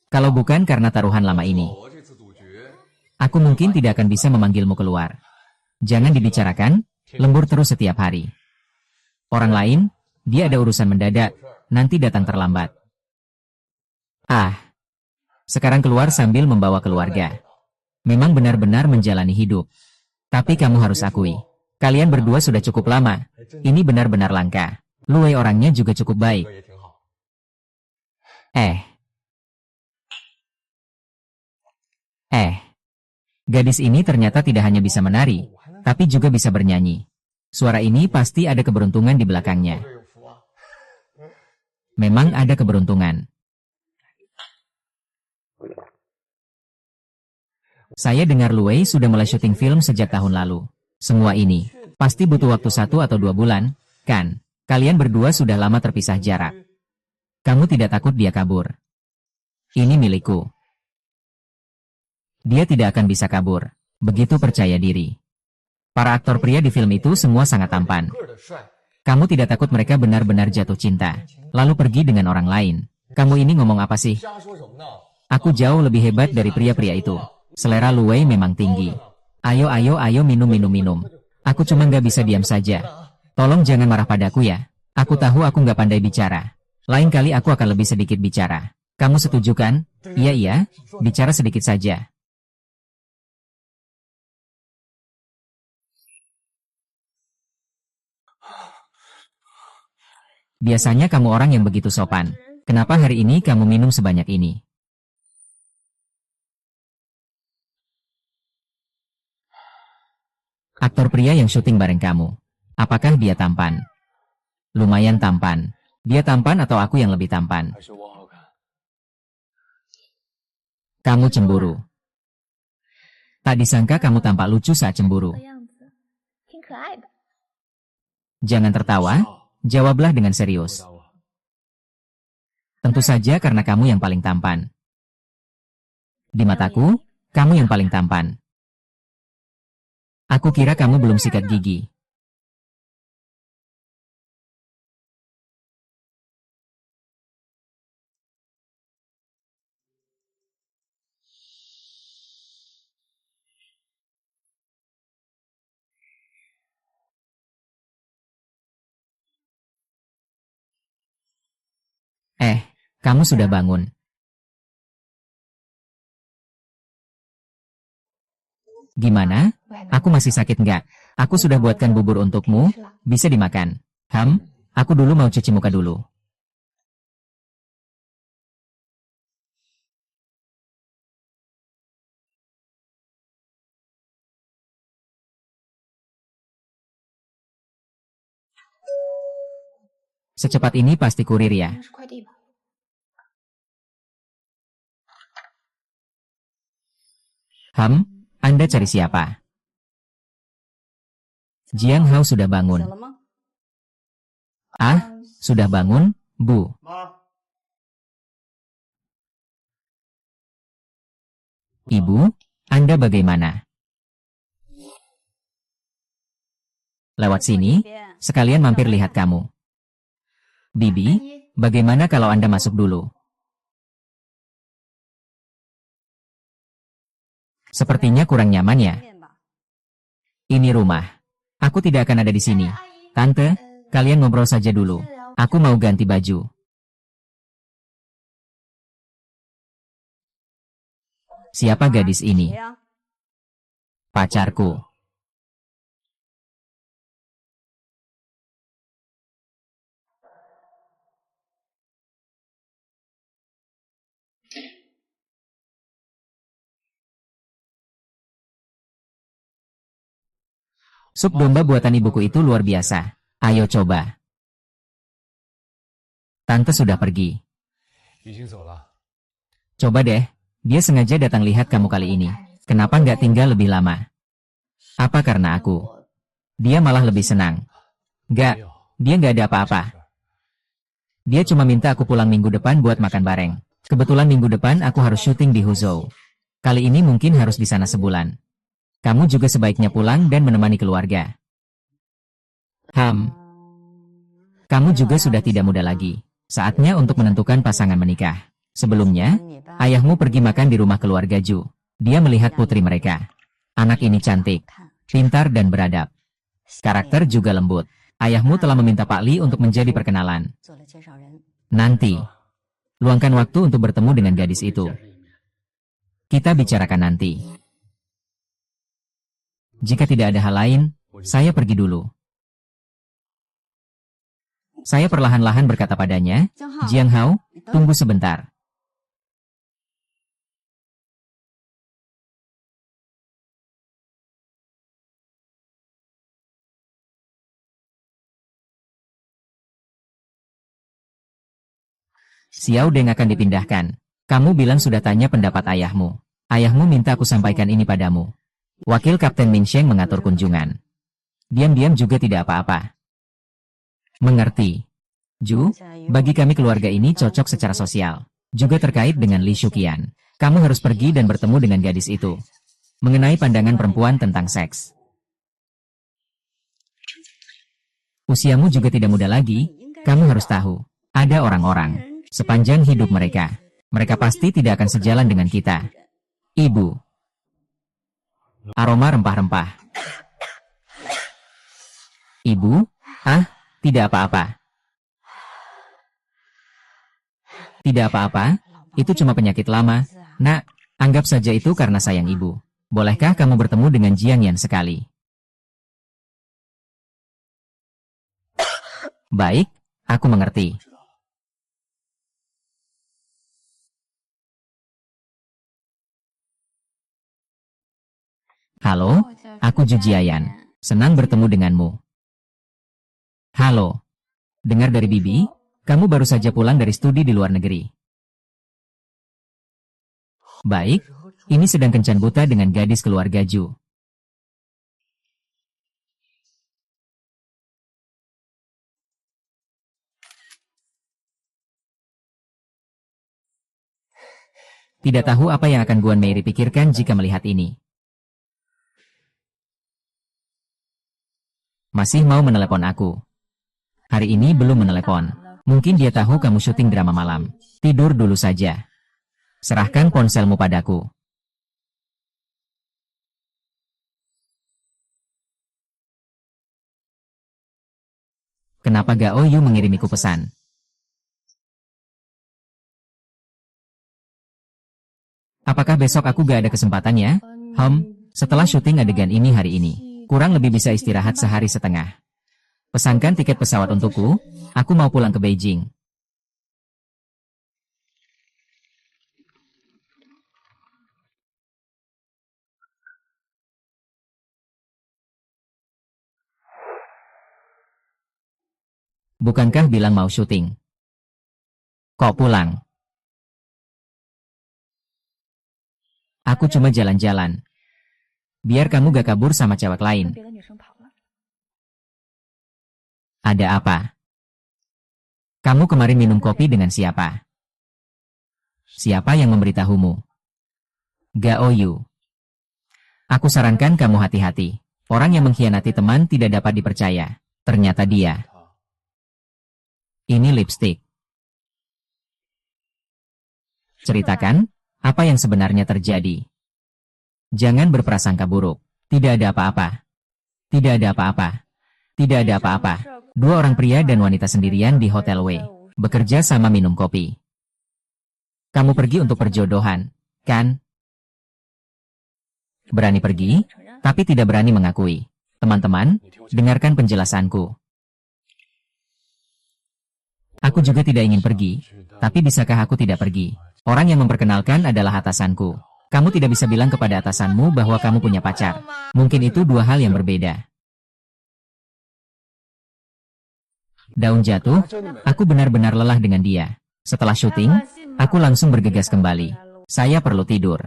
Kalau bukan karena taruhan lama ini, aku mungkin tidak akan bisa memanggilmu keluar. Jangan dibicarakan, lembur terus setiap hari. Orang lain, dia ada urusan mendadak, nanti datang terlambat. Sekarang keluar sambil membawa keluarga. Memang benar-benar menjalani hidup. Tapi kamu harus akui, kalian berdua sudah cukup lama. Ini benar-benar langka. Luwei orangnya juga cukup baik. Gadis ini ternyata tidak hanya bisa menari, tapi juga bisa bernyanyi. Suara ini pasti ada keberuntungan di belakangnya. Memang ada keberuntungan. Saya dengar Luwei sudah mulai syuting film sejak tahun lalu. Semua ini pasti butuh waktu 1 atau 2 bulan, kan? Kalian berdua sudah lama terpisah jarak. Kamu tidak takut dia kabur? Ini milikku. Dia tidak akan bisa kabur. Begitu percaya diri. Para aktor pria di film itu semua sangat tampan. Kamu tidak takut mereka benar-benar jatuh cinta, lalu pergi dengan orang lain? Kamu ini ngomong apa sih? Aku jauh lebih hebat dari pria-pria itu. Selera Luwei memang tinggi. Ayo minum. Aku cuma nggak bisa diam saja. Tolong jangan marah padaku ya. Aku tahu aku nggak pandai bicara. Lain kali aku akan lebih sedikit bicara. Kamu setuju kan? Iya, bicara sedikit saja. Biasanya kamu orang yang begitu sopan. Kenapa hari ini kamu minum sebanyak ini? Aktor pria yang syuting bareng kamu. Apakah dia tampan? Lumayan tampan. Dia tampan atau aku yang lebih tampan? Kamu cemburu. Tak disangka kamu tampak lucu saat cemburu. Jangan tertawa. Jawablah dengan serius. Tentu saja karena kamu yang paling tampan. Di mataku, kamu yang paling tampan. Aku kira kamu belum sikat gigi. Kamu sudah bangun. Gimana? Aku masih sakit nggak? Aku sudah buatkan bubur untukmu, bisa dimakan. Aku dulu mau cuci muka dulu. Secepat ini pasti kurir ya. Anda cari siapa? Jiang Hao sudah bangun. Sudah bangun, Bu. Ibu, Anda bagaimana? Lewat sini, sekalian mampir lihat kamu. Bibi, bagaimana kalau Anda masuk dulu? Sepertinya kurang nyaman ya. Ini rumah. Aku tidak akan ada di sini. Tante, kalian ngobrol saja dulu. Aku mau ganti baju. Siapa gadis ini? Pacarku. Sup domba buatan ibuku itu luar biasa. Ayo coba. Tante sudah pergi. Coba deh, dia sengaja datang lihat kamu kali ini. Kenapa nggak tinggal lebih lama? Apa karena aku? Dia malah lebih senang. Nggak, dia nggak ada apa-apa. Dia cuma minta aku pulang minggu depan buat makan bareng. Kebetulan minggu depan aku harus syuting di Huzhou. Kali ini mungkin harus di sana sebulan. Kamu juga sebaiknya pulang dan menemani keluarga. Kamu juga sudah tidak muda lagi. Saatnya untuk menentukan pasangan menikah. Sebelumnya, ayahmu pergi makan di rumah keluarga Ju. Dia melihat putri mereka. Anak ini cantik, pintar dan beradab. Karakter juga lembut. Ayahmu telah meminta Pak Li untuk menjadi perkenalan. Nanti, luangkan waktu untuk bertemu dengan gadis itu. Kita bicarakan nanti. Jika tidak ada hal lain, saya pergi dulu. Saya perlahan-lahan berkata padanya, Jiang Hao, tunggu sebentar. Xiao Deng akan dipindahkan. Kamu bilang sudah tanya pendapat ayahmu. Ayahmu minta aku sampaikan ini padamu. Wakil Kapten Min Sheng mengatur kunjungan. Diam-diam juga tidak apa-apa. Mengerti. Ju, bagi kami keluarga ini cocok secara sosial. Juga terkait dengan Li Shuqian. Kamu harus pergi dan bertemu dengan gadis itu. Mengenai pandangan perempuan tentang seks. Usiamu juga tidak muda lagi, kamu harus tahu. Ada orang-orang, sepanjang hidup mereka. Mereka pasti tidak akan sejalan dengan kita. Ibu. Aroma rempah-rempah. Ibu? Tidak apa-apa. Tidak apa-apa, itu cuma penyakit lama. Nak, anggap saja itu karena sayang ibu. Bolehkah kamu bertemu dengan Jiang Yan sekali? Baik, aku mengerti. Halo, aku Ju Jiayan. Senang bertemu denganmu. Halo. Dengar dari Bibi, kamu baru saja pulang dari studi di luar negeri. Baik, ini sedang kencan buta dengan gadis keluarga Ju. Tidak tahu apa yang akan Guan Meiri pikirkan jika melihat ini. Masih mau menelepon aku. Hari ini belum menelepon. Mungkin dia tahu kamu syuting drama malam. Tidur dulu saja. Serahkan ponselmu padaku. Kenapa Gao Yu mengirimiku pesan? Apakah besok aku gak ada kesempatannya? Setelah syuting adegan ini hari ini. Kurang lebih bisa istirahat sehari setengah. Pesankan tiket pesawat untukku, aku mau pulang ke Beijing. Bukankah bilang mau syuting? Kok pulang? Aku cuma jalan-jalan. Biar kamu gak kabur sama cewek lain. Ada apa? Kamu kemarin minum kopi dengan siapa? Siapa yang memberitahumu? Gao Yu. Aku sarankan kamu hati-hati. Orang yang mengkhianati teman tidak dapat dipercaya. Ternyata dia. Ini lipstik. Ceritakan, apa yang sebenarnya terjadi? Jangan berprasangka buruk. Tidak ada apa-apa. Tidak ada apa-apa. Tidak ada apa-apa. Dua orang pria dan wanita sendirian di Hotel W. Bekerja sama minum kopi. Kamu pergi untuk perjodohan, kan? Berani pergi, tapi tidak berani mengakui. Teman-teman, dengarkan penjelasanku. Aku juga tidak ingin pergi, tapi bisakah aku tidak pergi? Orang yang memperkenalkan adalah atasanku. Kamu tidak bisa bilang kepada atasanmu bahwa kamu punya pacar. Mungkin itu dua hal yang berbeda. Daun jatuh, aku benar-benar lelah dengan dia. Setelah syuting, aku langsung bergegas kembali. Saya perlu tidur.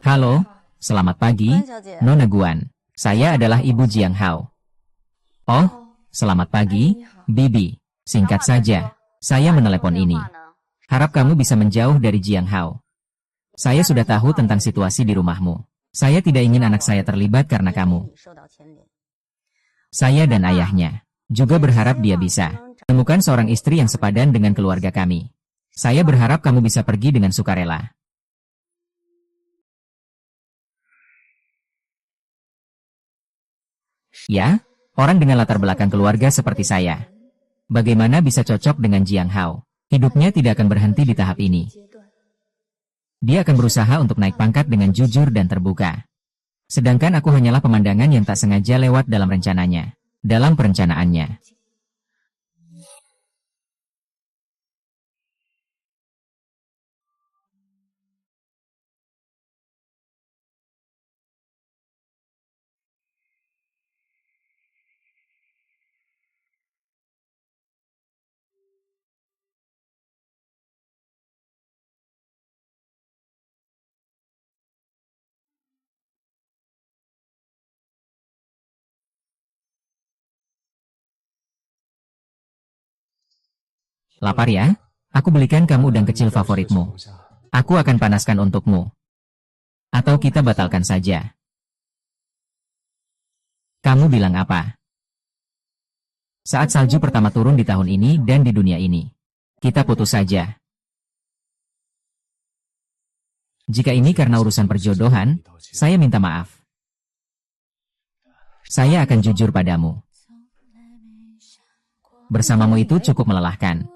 Halo, selamat pagi, Nona Guan. Saya adalah Ibu Jiang Hao. Oh, selamat pagi, Bibi. Singkat saja, saya menelepon ini. Harap kamu bisa menjauh dari Jiang Hao. Saya sudah tahu tentang situasi di rumahmu. Saya tidak ingin anak saya terlibat karena kamu. Saya dan ayahnya juga berharap dia bisa menemukan seorang istri yang sepadan dengan keluarga kami. Saya berharap kamu bisa pergi dengan sukarela. Ya, orang dengan latar belakang keluarga seperti saya. Bagaimana bisa cocok dengan Jiang Hao? Hidupnya tidak akan berhenti di tahap ini. Dia akan berusaha untuk naik pangkat dengan jujur dan terbuka. Sedangkan aku hanyalah pemandangan yang tak sengaja lewat dalam rencananya. Dalam perencanaannya. Lapar ya? Aku belikan kamu udang kecil favoritmu. Aku akan panaskan untukmu. Atau kita batalkan saja. Kamu bilang apa? Saat salju pertama turun di tahun ini dan di dunia ini. Kita putus saja. Jika ini karena urusan perjodohan, saya minta maaf. Saya akan jujur padamu. Bersamamu itu cukup melelahkan.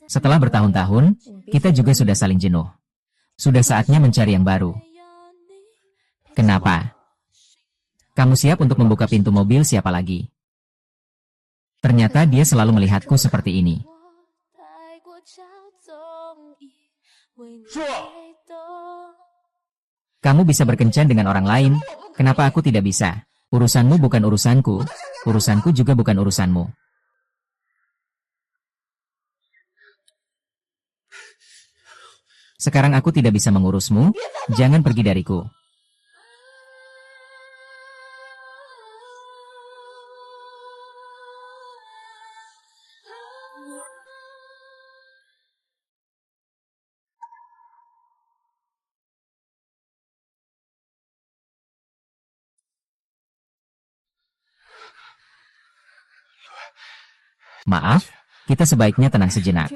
Setelah bertahun-tahun, kita juga sudah saling jenuh. Sudah saatnya mencari yang baru. Kenapa? Kamu siap untuk membuka pintu mobil siapa lagi? Ternyata dia selalu melihatku seperti ini. Kamu bisa berkencan dengan orang lain, kenapa aku tidak bisa? Urusanmu bukan urusanku, urusanku juga bukan urusanmu. Sekarang aku tidak bisa mengurusmu, jangan pergi dariku. Maaf, kita sebaiknya tenang sejenak.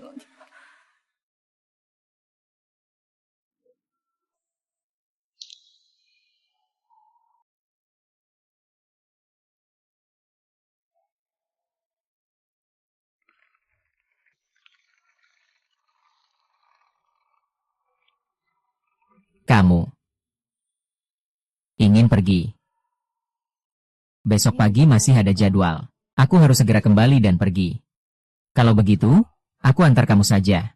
Kamu ingin pergi. Besok pagi masih ada jadwal. Aku harus segera kembali dan pergi. Kalau begitu, aku antar kamu saja.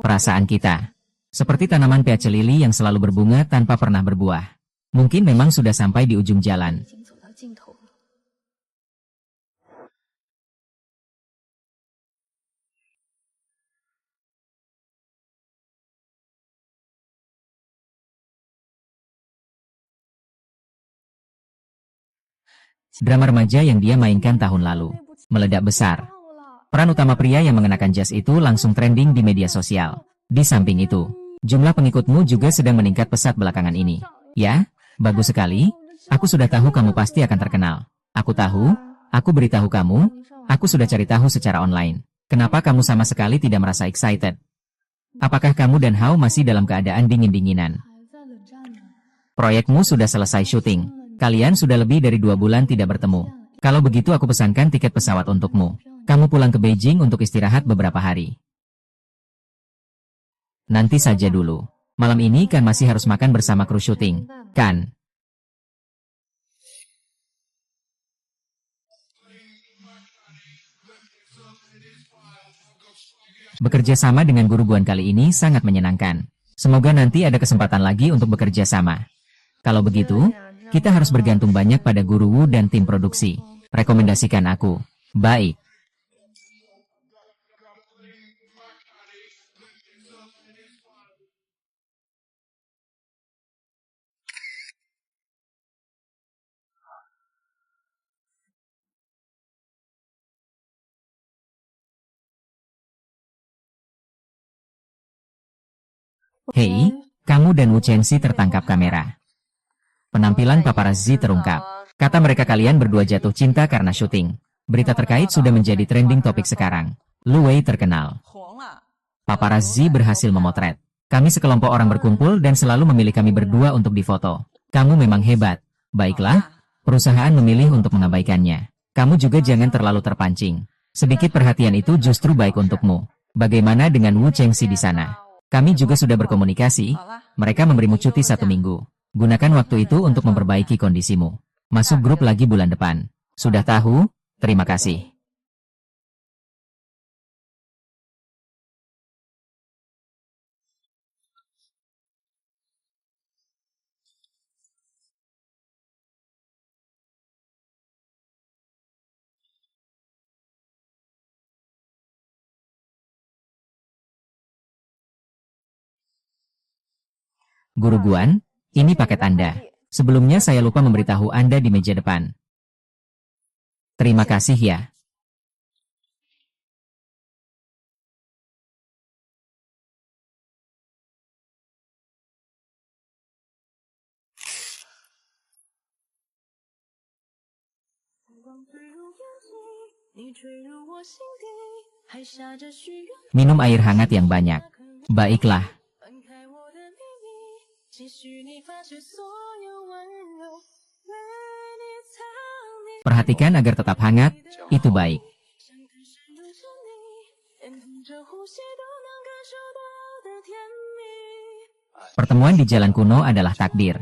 Perasaan kita seperti tanaman peace lili yang selalu berbunga tanpa pernah berbuah. Mungkin memang sudah sampai di ujung jalan. Drama remaja yang dia mainkan tahun lalu meledak besar. Peran utama pria yang mengenakan jas itu langsung trending di media sosial. Di samping itu, jumlah pengikutmu juga sedang meningkat pesat belakangan ini. Ya, bagus sekali. Aku sudah tahu kamu pasti akan terkenal. Aku tahu, aku beritahu kamu, aku sudah cari tahu secara online. Kenapa kamu sama sekali tidak merasa excited? Apakah kamu dan Hao masih dalam keadaan dingin-dinginan? Proyekmu sudah selesai syuting. Kalian sudah lebih dari 2 bulan tidak bertemu. Kalau begitu aku pesankan tiket pesawat untukmu. Kamu pulang ke Beijing untuk istirahat beberapa hari. Nanti saja dulu. Malam ini kan masih harus makan bersama kru syuting, kan? Bekerja sama dengan guru Guan kali ini sangat menyenangkan. Semoga nanti ada kesempatan lagi untuk bekerja sama. Kalau begitu, kita harus bergantung banyak pada guru Wu dan tim produksi. Rekomendasikan aku. Baik. Hei, kamu dan Wu Chengxi tertangkap kamera. Penampilan paparazzi terungkap. Kata mereka kalian berdua jatuh cinta karena syuting. Berita terkait sudah menjadi trending topik sekarang. Lu Wei terkenal. Paparazzi berhasil memotret. Kami sekelompok orang berkumpul dan selalu memilih kami berdua untuk difoto. Kamu memang hebat. Baiklah, perusahaan memilih untuk mengabaikannya. Kamu juga jangan terlalu terpancing. Sedikit perhatian itu justru baik untukmu. Bagaimana dengan Wu Chengxi di sana? Kami juga sudah berkomunikasi. Mereka memberimu cuti 1 minggu. Gunakan waktu itu untuk memperbaiki kondisimu. Masuk grup lagi bulan depan. Sudah tahu? Terima kasih. Guru Guan, ini paket Anda. Sebelumnya saya lupa memberitahu Anda di meja depan. Terima kasih ya. Minum air hangat yang banyak. Baiklah. Perhatikan agar tetap hangat, itu baik. Pertemuan di jalan kuno adalah takdir.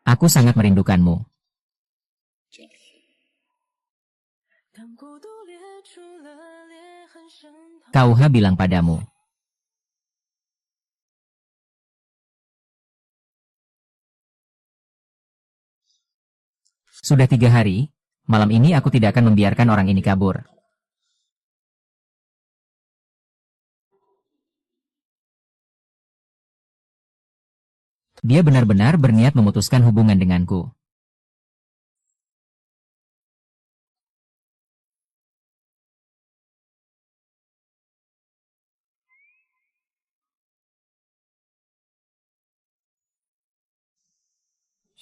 Aku sangat merindukanmu. KUH bilang padamu. Sudah 3 hari, malam ini aku tidak akan membiarkan orang ini kabur. Dia benar-benar berniat memutuskan hubungan denganku.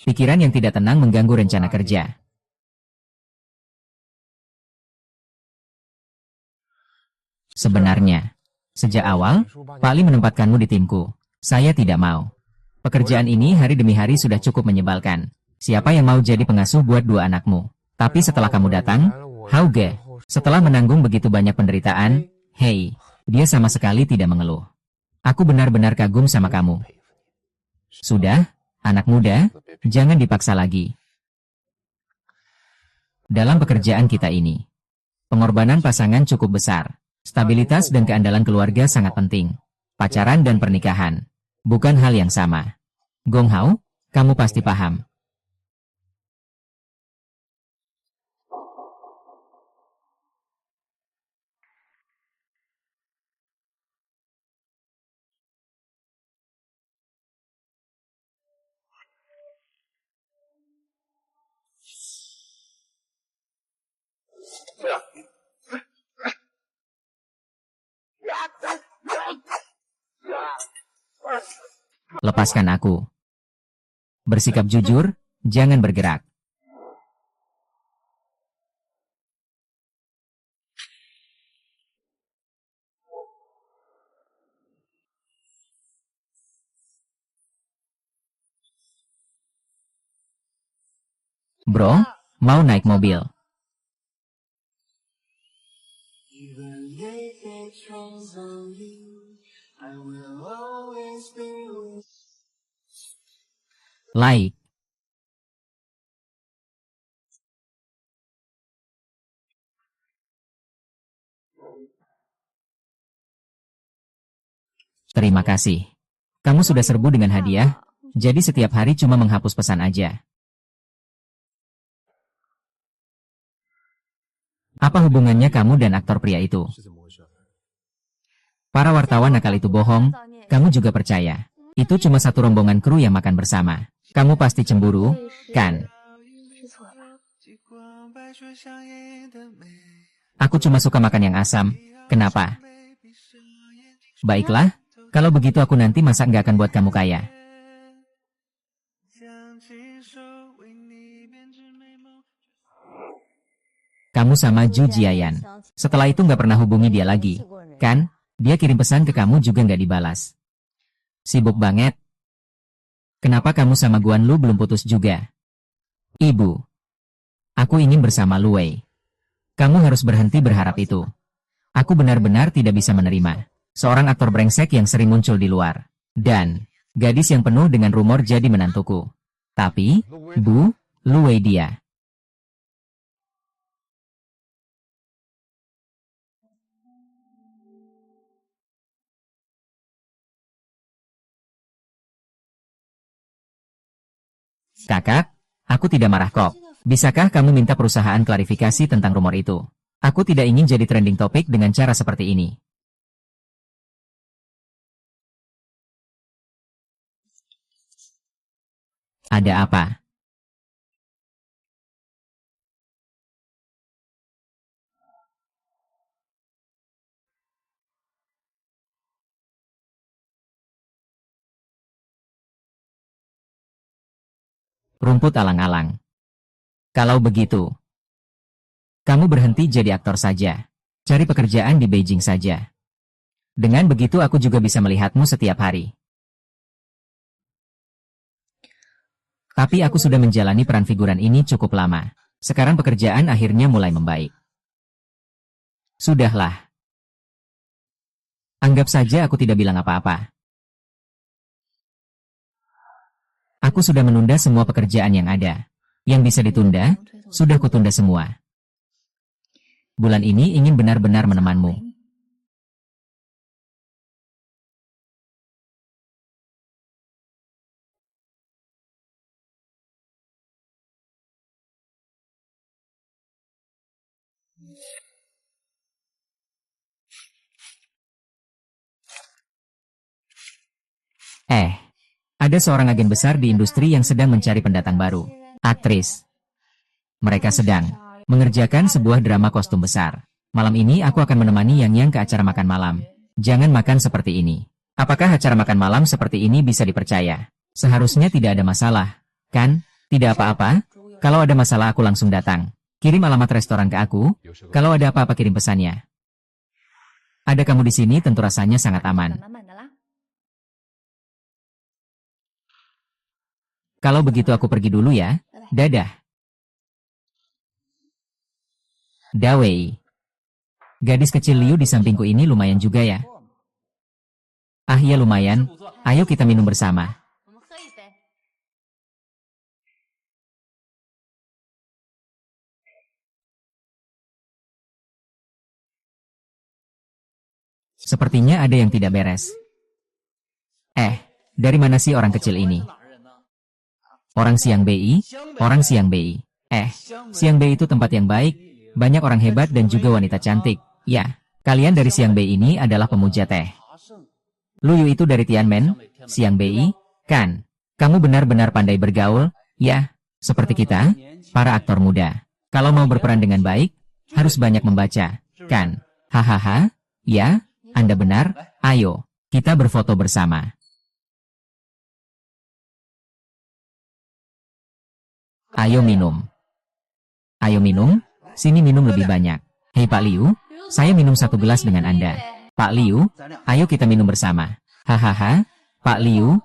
Pikiran yang tidak tenang mengganggu rencana kerja. Sebenarnya, sejak awal, Pak Li menempatkanmu di timku. Saya tidak mau. Pekerjaan ini hari demi hari sudah cukup menyebalkan. Siapa yang mau jadi pengasuh buat 2 anakmu? Tapi setelah kamu datang, Hauge, setelah menanggung begitu banyak penderitaan, hei, dia sama sekali tidak mengeluh. Aku benar-benar kagum sama kamu. Sudah, anak muda, jangan dipaksa lagi. Dalam pekerjaan kita ini, pengorbanan pasangan cukup besar. Stabilitas dan keandalan keluarga sangat penting. Pacaran dan pernikahan bukan hal yang sama. Gong Hao, kamu pasti paham. Lepaskan aku. Bersikap jujur, jangan bergerak. Bro, mau naik mobil? Like. Terima kasih. Kamu sudah serbu dengan hadiah, jadi setiap hari cuma menghapus pesan aja. Apa hubungannya kamu dan aktor pria itu? Para wartawan nakal itu bohong, kamu juga percaya. Itu cuma satu rombongan kru yang makan bersama. Kamu pasti cemburu, kan? Aku cuma suka makan yang asam. Kenapa? Baiklah, kalau begitu aku nanti masak nggak akan buat kamu kaya. Kamu sama Ju Jiayan. Setelah itu nggak pernah hubungi dia lagi, kan? Dia kirim pesan ke kamu juga nggak dibalas. Sibuk banget. Kenapa kamu sama Guan Lu belum putus juga? Ibu. Aku ingin bersama Lu Wei. Kamu harus berhenti berharap itu. Aku benar-benar tidak bisa menerima seorang aktor brengsek yang sering muncul di luar. Dan gadis yang penuh dengan rumor jadi menantuku. Tapi, Bu, Lu Wei dia. Kakak, aku tidak marah kok. Bisakah kamu minta perusahaan klarifikasi tentang rumor itu? Aku tidak ingin jadi trending topik dengan cara seperti ini. Ada apa? Rumput alang-alang. Kalau begitu, kamu berhenti jadi aktor saja. Cari pekerjaan di Beijing saja. Dengan begitu aku juga bisa melihatmu setiap hari. Tapi aku sudah menjalani peran figuran ini cukup lama. Sekarang pekerjaan akhirnya mulai membaik. Sudahlah. Anggap saja aku tidak bilang apa-apa. Aku sudah menunda semua pekerjaan yang ada. Yang bisa ditunda, sudah kutunda semua. Bulan ini ingin benar-benar menemanmu. Ada seorang agen besar di industri yang sedang mencari pendatang baru. Aktris. Mereka sedang mengerjakan sebuah drama kostum besar. Malam ini aku akan menemani Yang ke acara makan malam. Jangan makan seperti ini. Apakah acara makan malam seperti ini bisa dipercaya? Seharusnya tidak ada masalah, kan? Tidak apa-apa. Kalau ada masalah aku langsung datang. Kirim alamat restoran ke aku. Kalau ada apa-apa kirim pesannya. Ada kamu di sini tentu rasanya sangat aman. Kalau begitu aku pergi dulu ya. Dadah. Dawei. Gadis kecil Liu di sampingku ini lumayan juga ya. Ah ya lumayan. Ayo kita minum bersama. Sepertinya ada yang tidak beres. Dari mana sih orang kecil ini? Orang Siang BI? Orang Siang BI. Siang BI itu tempat yang baik, banyak orang hebat dan juga wanita cantik. Ya, kalian dari Siang BI ini adalah pemuja teh. Lu Yu itu dari Tianmen, Siang BI, kan? Kamu benar-benar pandai bergaul, ya, seperti kita, para aktor muda. Kalau mau berperan dengan baik, Harus banyak membaca, kan? Hahaha, ya, Anda benar, ayo, kita berfoto bersama. Ayo minum. Ayo minum, sini minum lebih banyak. Hei Pak Liu, saya minum 1 gelas dengan Anda. Pak Liu, ayo kita minum bersama. Hahaha, Pak Liu,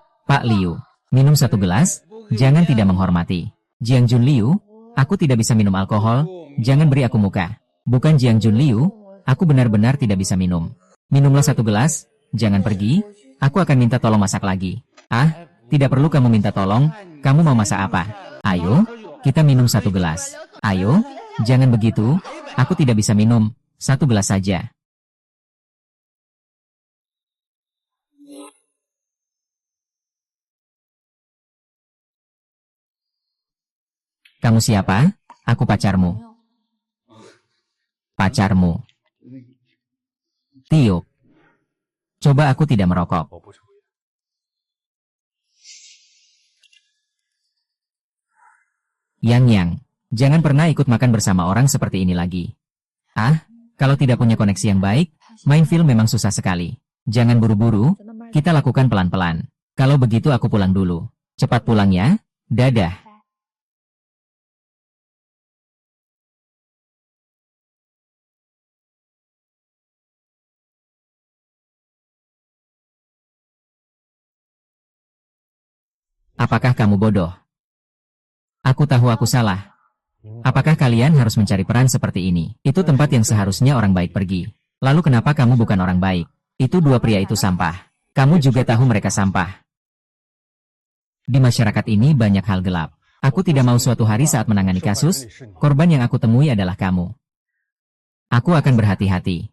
minum 1 gelas, jangan tidak menghormati. Jiang Jun Liu, aku tidak bisa minum alkohol, jangan beri aku muka. Bukan Jiang Jun Liu, aku benar-benar tidak bisa minum. Minumlah 1 gelas, jangan pergi, aku akan minta tolong masak lagi. Ah, tidak perlu kamu minta tolong, kamu mau masak apa? Ayo, kita minum 1 gelas. Ayo, jangan begitu, aku tidak bisa minum, 1 gelas saja. Kamu siapa? Aku pacarmu. Pacarmu. Tiup. Coba aku tidak merokok. Yang, jangan pernah ikut makan bersama orang seperti ini lagi. Ah, kalau tidak punya koneksi yang baik, main film memang susah sekali. Jangan buru-buru, kita lakukan pelan-pelan. Kalau begitu aku pulang dulu. Cepat pulang ya, dadah. Apakah kamu bodoh? Aku tahu aku salah. Apakah kalian harus mencari peran seperti ini? Itu tempat yang seharusnya orang baik pergi. Lalu kenapa kamu bukan orang baik? Itu 2 pria itu sampah. Kamu juga tahu mereka sampah. Di masyarakat ini banyak hal gelap. Aku tidak mau suatu hari saat menangani kasus, korban yang aku temui adalah kamu. Aku akan berhati-hati.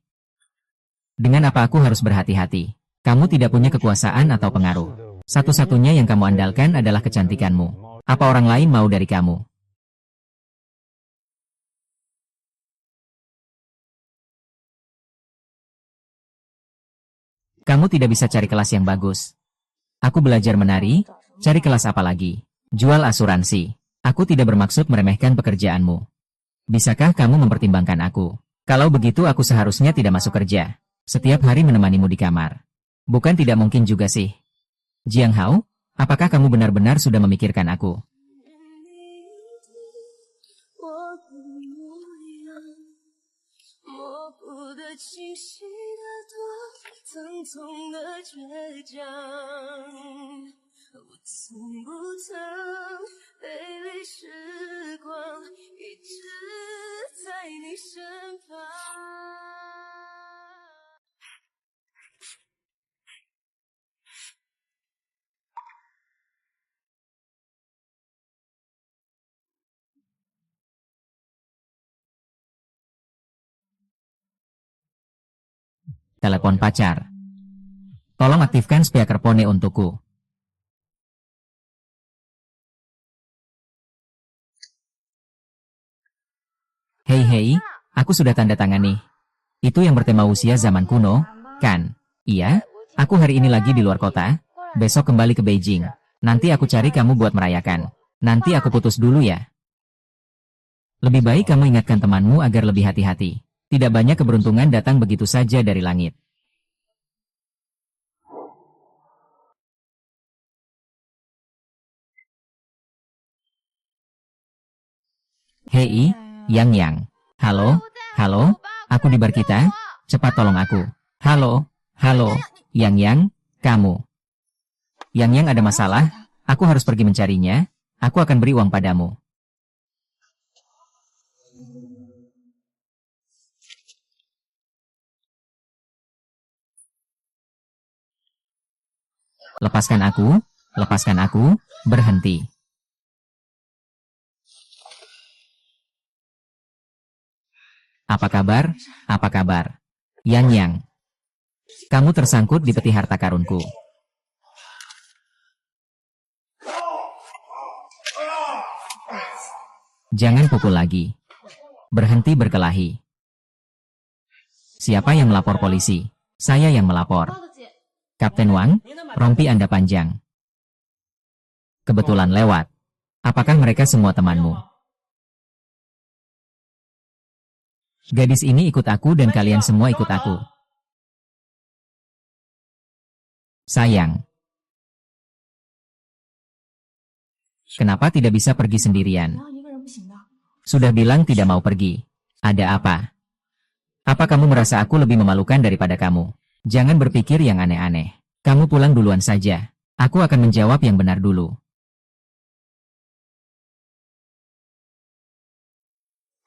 Dengan apa aku harus berhati-hati? Kamu tidak punya kekuasaan atau pengaruh. Satu-satunya yang kamu andalkan adalah kecantikanmu. Apa orang lain mau dari kamu? Kamu tidak bisa cari kelas yang bagus. Aku belajar menari, cari kelas apa lagi? Jual asuransi. Aku tidak bermaksud meremehkan pekerjaanmu. Bisakah kamu mempertimbangkan aku? Kalau begitu aku seharusnya tidak masuk kerja. Setiap hari menemanimu di kamar. Bukan tidak mungkin juga sih. Jiang Hao, apakah kamu benar-benar sudah memikirkan aku? Telepon pacar. Tolong aktifkan speaker phone untukku. Hei, aku sudah tanda tangan nih. Itu yang bertema usia zaman kuno, kan? Iya, aku hari ini lagi di luar kota, besok kembali ke Beijing. Nanti aku cari kamu buat merayakan. Nanti aku putus dulu ya. Lebih baik kamu ingatkan temanmu agar lebih hati-hati. Tidak banyak keberuntungan datang begitu saja dari langit. Hei, Yang. Halo, aku di bar kita, cepat tolong aku. Halo, Yang, kamu. Yang ada masalah, aku harus pergi mencarinya, aku akan beri uang padamu. Lepaskan aku, berhenti. Apa kabar? Yang, kamu tersangkut di peti harta karunku. Jangan pukul lagi. Berhenti berkelahi. Siapa yang melapor polisi? Saya yang melapor. Kapten Wang, rompi Anda panjang. Kebetulan lewat. Apakah mereka semua temanmu? Gadis ini ikut aku dan kalian semua ikut aku. Sayang. Kenapa tidak bisa pergi sendirian? Sudah bilang tidak mau pergi. Ada apa? Apa kamu merasa aku lebih memalukan daripada kamu? Jangan berpikir yang aneh-aneh. Kamu pulang duluan saja. Aku akan menjawab yang benar dulu.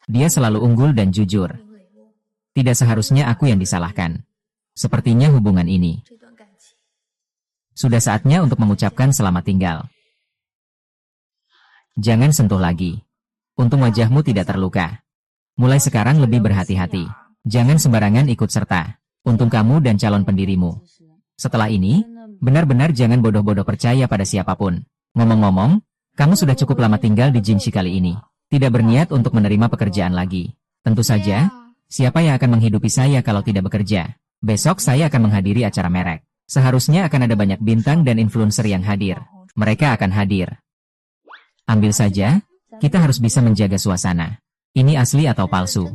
Dia selalu unggul dan jujur. Tidak seharusnya aku yang disalahkan. Sepertinya hubungan ini. Sudah saatnya untuk mengucapkan selamat tinggal. Jangan sentuh lagi. Untung wajahmu tidak terluka. Mulai sekarang lebih berhati-hati. Jangan sembarangan ikut serta. Untung kamu dan calon pendirimu. Setelah ini, benar-benar jangan bodoh-bodoh percaya pada siapapun. Ngomong-ngomong, kamu sudah cukup lama tinggal di Jinshi kali ini. Tidak berniat untuk menerima pekerjaan lagi. Tentu saja, siapa yang akan menghidupi saya kalau tidak bekerja? Besok saya akan menghadiri acara merek. Seharusnya akan ada banyak bintang dan influencer yang hadir. Mereka akan hadir. Ambil saja, kita harus bisa menjaga suasana. Ini asli atau palsu?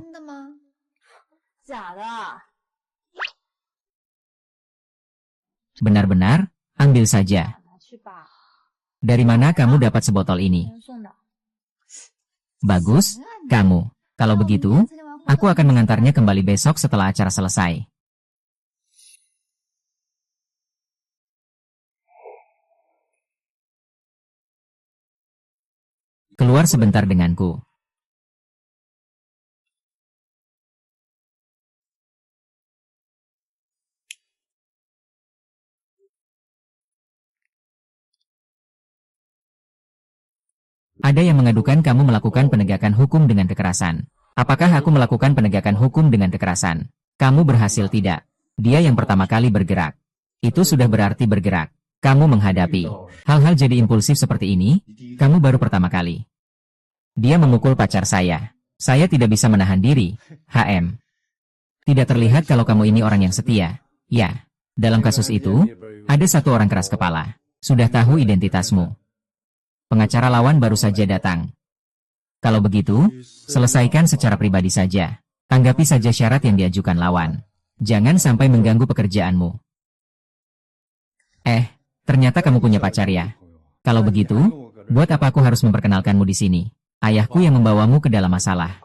Benar-benar, ambil saja. Dari mana kamu dapat sebotol ini? Bagus, kamu. Kalau begitu, aku akan mengantarnya kembali besok setelah acara selesai. Keluar sebentar denganku. Ada yang mengadukan kamu melakukan penegakan hukum dengan kekerasan. Apakah aku melakukan penegakan hukum dengan kekerasan? Kamu berhasil tidak? Dia yang pertama kali bergerak. Itu sudah berarti bergerak. Kamu menghadapi hal-hal jadi impulsif seperti ini, kamu baru pertama kali. Dia memukul pacar saya. Saya tidak bisa menahan diri. HM. Tidak terlihat kalau kamu ini orang yang setia. Ya, dalam kasus itu, ada satu orang keras kepala. Sudah tahu identitasmu. Pengacara lawan baru saja datang. Kalau begitu, selesaikan secara pribadi saja. Tanggapi saja syarat yang diajukan lawan. Jangan sampai mengganggu pekerjaanmu. Ternyata kamu punya pacar ya? Kalau begitu, buat apa aku harus memperkenalkanmu di sini? Ayahku yang membawamu ke dalam masalah.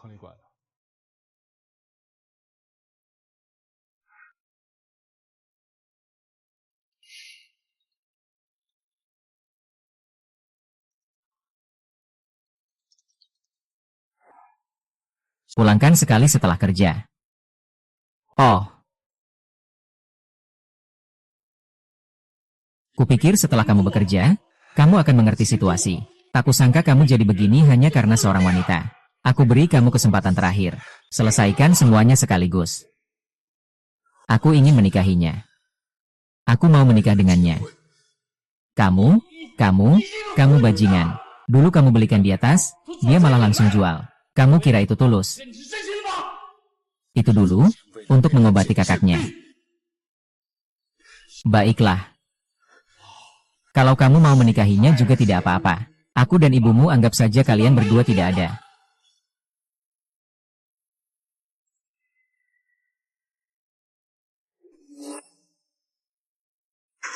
Pulangkan sekali setelah kerja. Oh, kupikir setelah kamu bekerja, kamu akan mengerti situasi. Tak kusangka kamu jadi begini hanya karena seorang wanita. Aku beri kamu kesempatan terakhir. Selesaikan semuanya sekaligus. Aku ingin menikahinya. Aku mau menikah dengannya. Kamu bajingan. Dulu kamu belikan di atas, dia malah langsung jual. Kamu kira itu tulus? Itu dulu, untuk mengobati kakaknya. Baiklah. Kalau kamu mau menikahinya juga tidak apa-apa. Aku dan ibumu anggap saja kalian berdua tidak ada.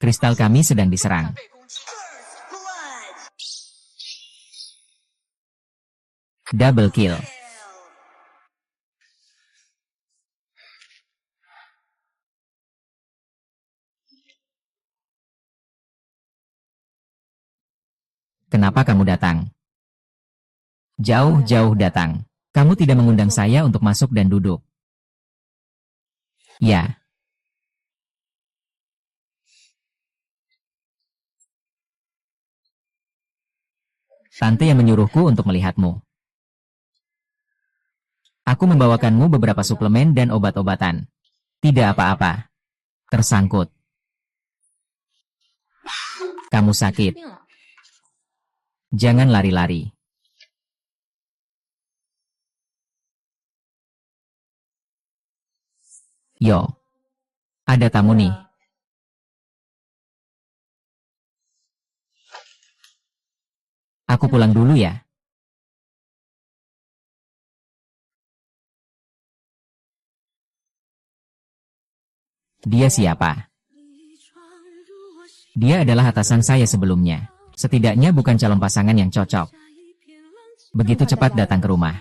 Kristal kami sedang diserang. Double kill. Kenapa kamu datang? Jauh-jauh datang. Kamu tidak mengundang saya untuk masuk dan duduk. Ya. Tante yang menyuruhku untuk melihatmu. Aku membawakanmu beberapa suplemen dan obat-obatan. Tidak apa-apa. Tersangkut. Kamu sakit. Jangan lari-lari. Yo. Ada tamu nih. Aku pulang dulu ya. Dia siapa? Dia adalah atasan saya sebelumnya. Setidaknya bukan calon pasangan yang cocok. Begitu cepat datang ke rumah.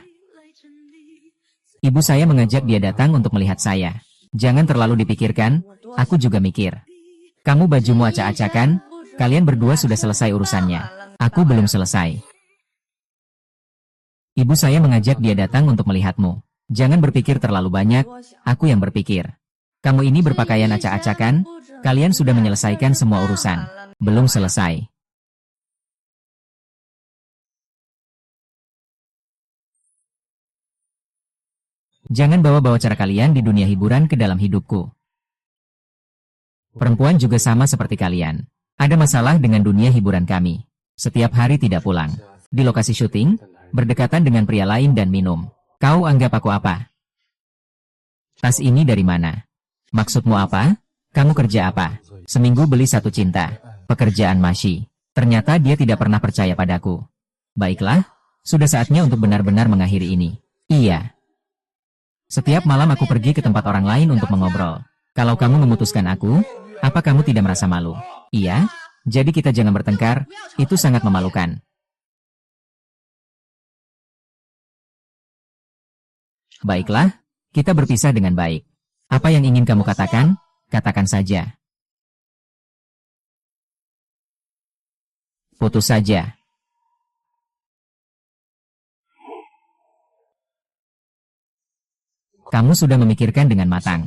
Ibu saya mengajak dia datang untuk melihat saya. Jangan terlalu dipikirkan, aku juga mikir. Kamu bajumu acak-acakan, kalian berdua sudah selesai urusannya. Aku belum selesai. Ibu saya mengajak dia datang untuk melihatmu. Jangan berpikir terlalu banyak, aku yang berpikir. Kamu ini berpakaian acak-acakan, kalian sudah menyelesaikan semua urusan. Belum selesai. Jangan bawa-bawa cara kalian di dunia hiburan ke dalam hidupku. Perempuan juga sama seperti kalian. Ada masalah dengan dunia hiburan kami. Setiap hari tidak pulang. Di lokasi syuting, berdekatan dengan pria lain dan minum. Kau anggap aku apa? Tas ini dari mana? Maksudmu apa? Kamu kerja apa? Seminggu beli satu cinta. Pekerjaan Mashi. Ternyata dia tidak pernah percaya padaku. Baiklah, sudah saatnya untuk benar-benar mengakhiri ini. Iya. Setiap malam aku pergi ke tempat orang lain untuk mengobrol. Kalau kamu memutuskan aku, apa kamu tidak merasa malu? Iya? Jadi kita jangan bertengkar, itu sangat memalukan. Baiklah, kita berpisah dengan baik. Apa yang ingin kamu katakan? Katakan saja. Putus saja. Kamu sudah memikirkan dengan matang.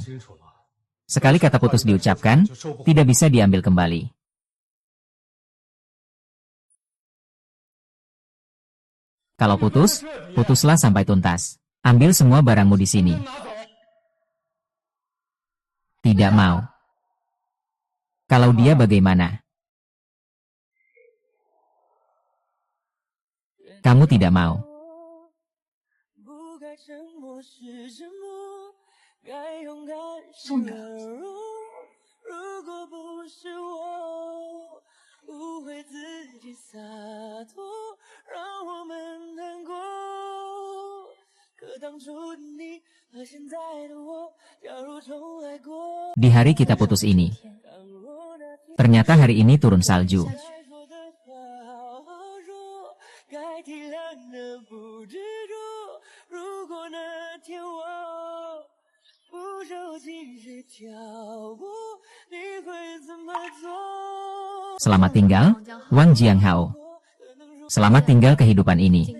Sekali kata putus diucapkan, tidak bisa diambil kembali. Kalau putus, putuslah sampai tuntas. Ambil semua barangmu di sini. Tidak mau. Kalau dia bagaimana? Kamu tidak mau. Di hari kita putus ini, ternyata hari ini turun salju. Selamat tinggal, Wang Jianghao. Selamat tinggal kehidupan ini.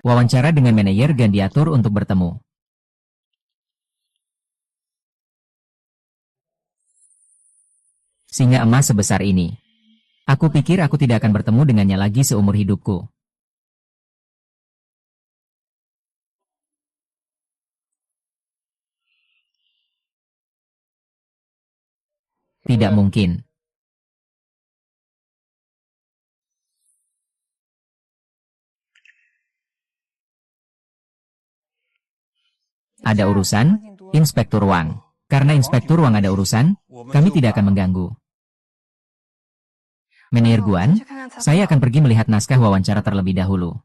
Wawancara dengan manajer dan diatur untuk bertemu. Singa emas sebesar ini. Aku pikir aku tidak akan bertemu dengannya lagi seumur hidupku. Tidak mungkin. Ada urusan, Inspektur Wang. Karena Inspektur Wang ada urusan, kami tidak akan mengganggu. Manajer Guan, saya akan pergi melihat naskah wawancara terlebih dahulu.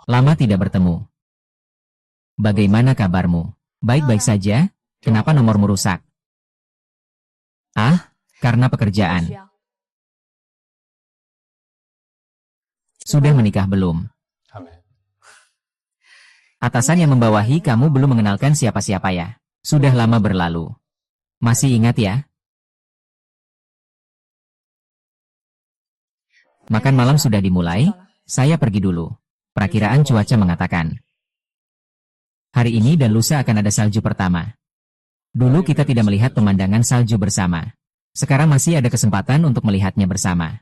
Lama tidak bertemu. Bagaimana kabarmu? Baik-baik saja, kenapa nomormu rusak? Ah, karena pekerjaan. Sudah menikah belum? Atasan yang membawahi kamu belum mengenalkan siapa-siapa ya? Sudah lama berlalu. Masih ingat ya? Makan malam sudah dimulai, saya pergi dulu. Perakiraan cuaca mengatakan hari ini dan lusa akan ada salju pertama. Dulu kita tidak melihat pemandangan salju bersama. Sekarang masih ada kesempatan untuk melihatnya bersama.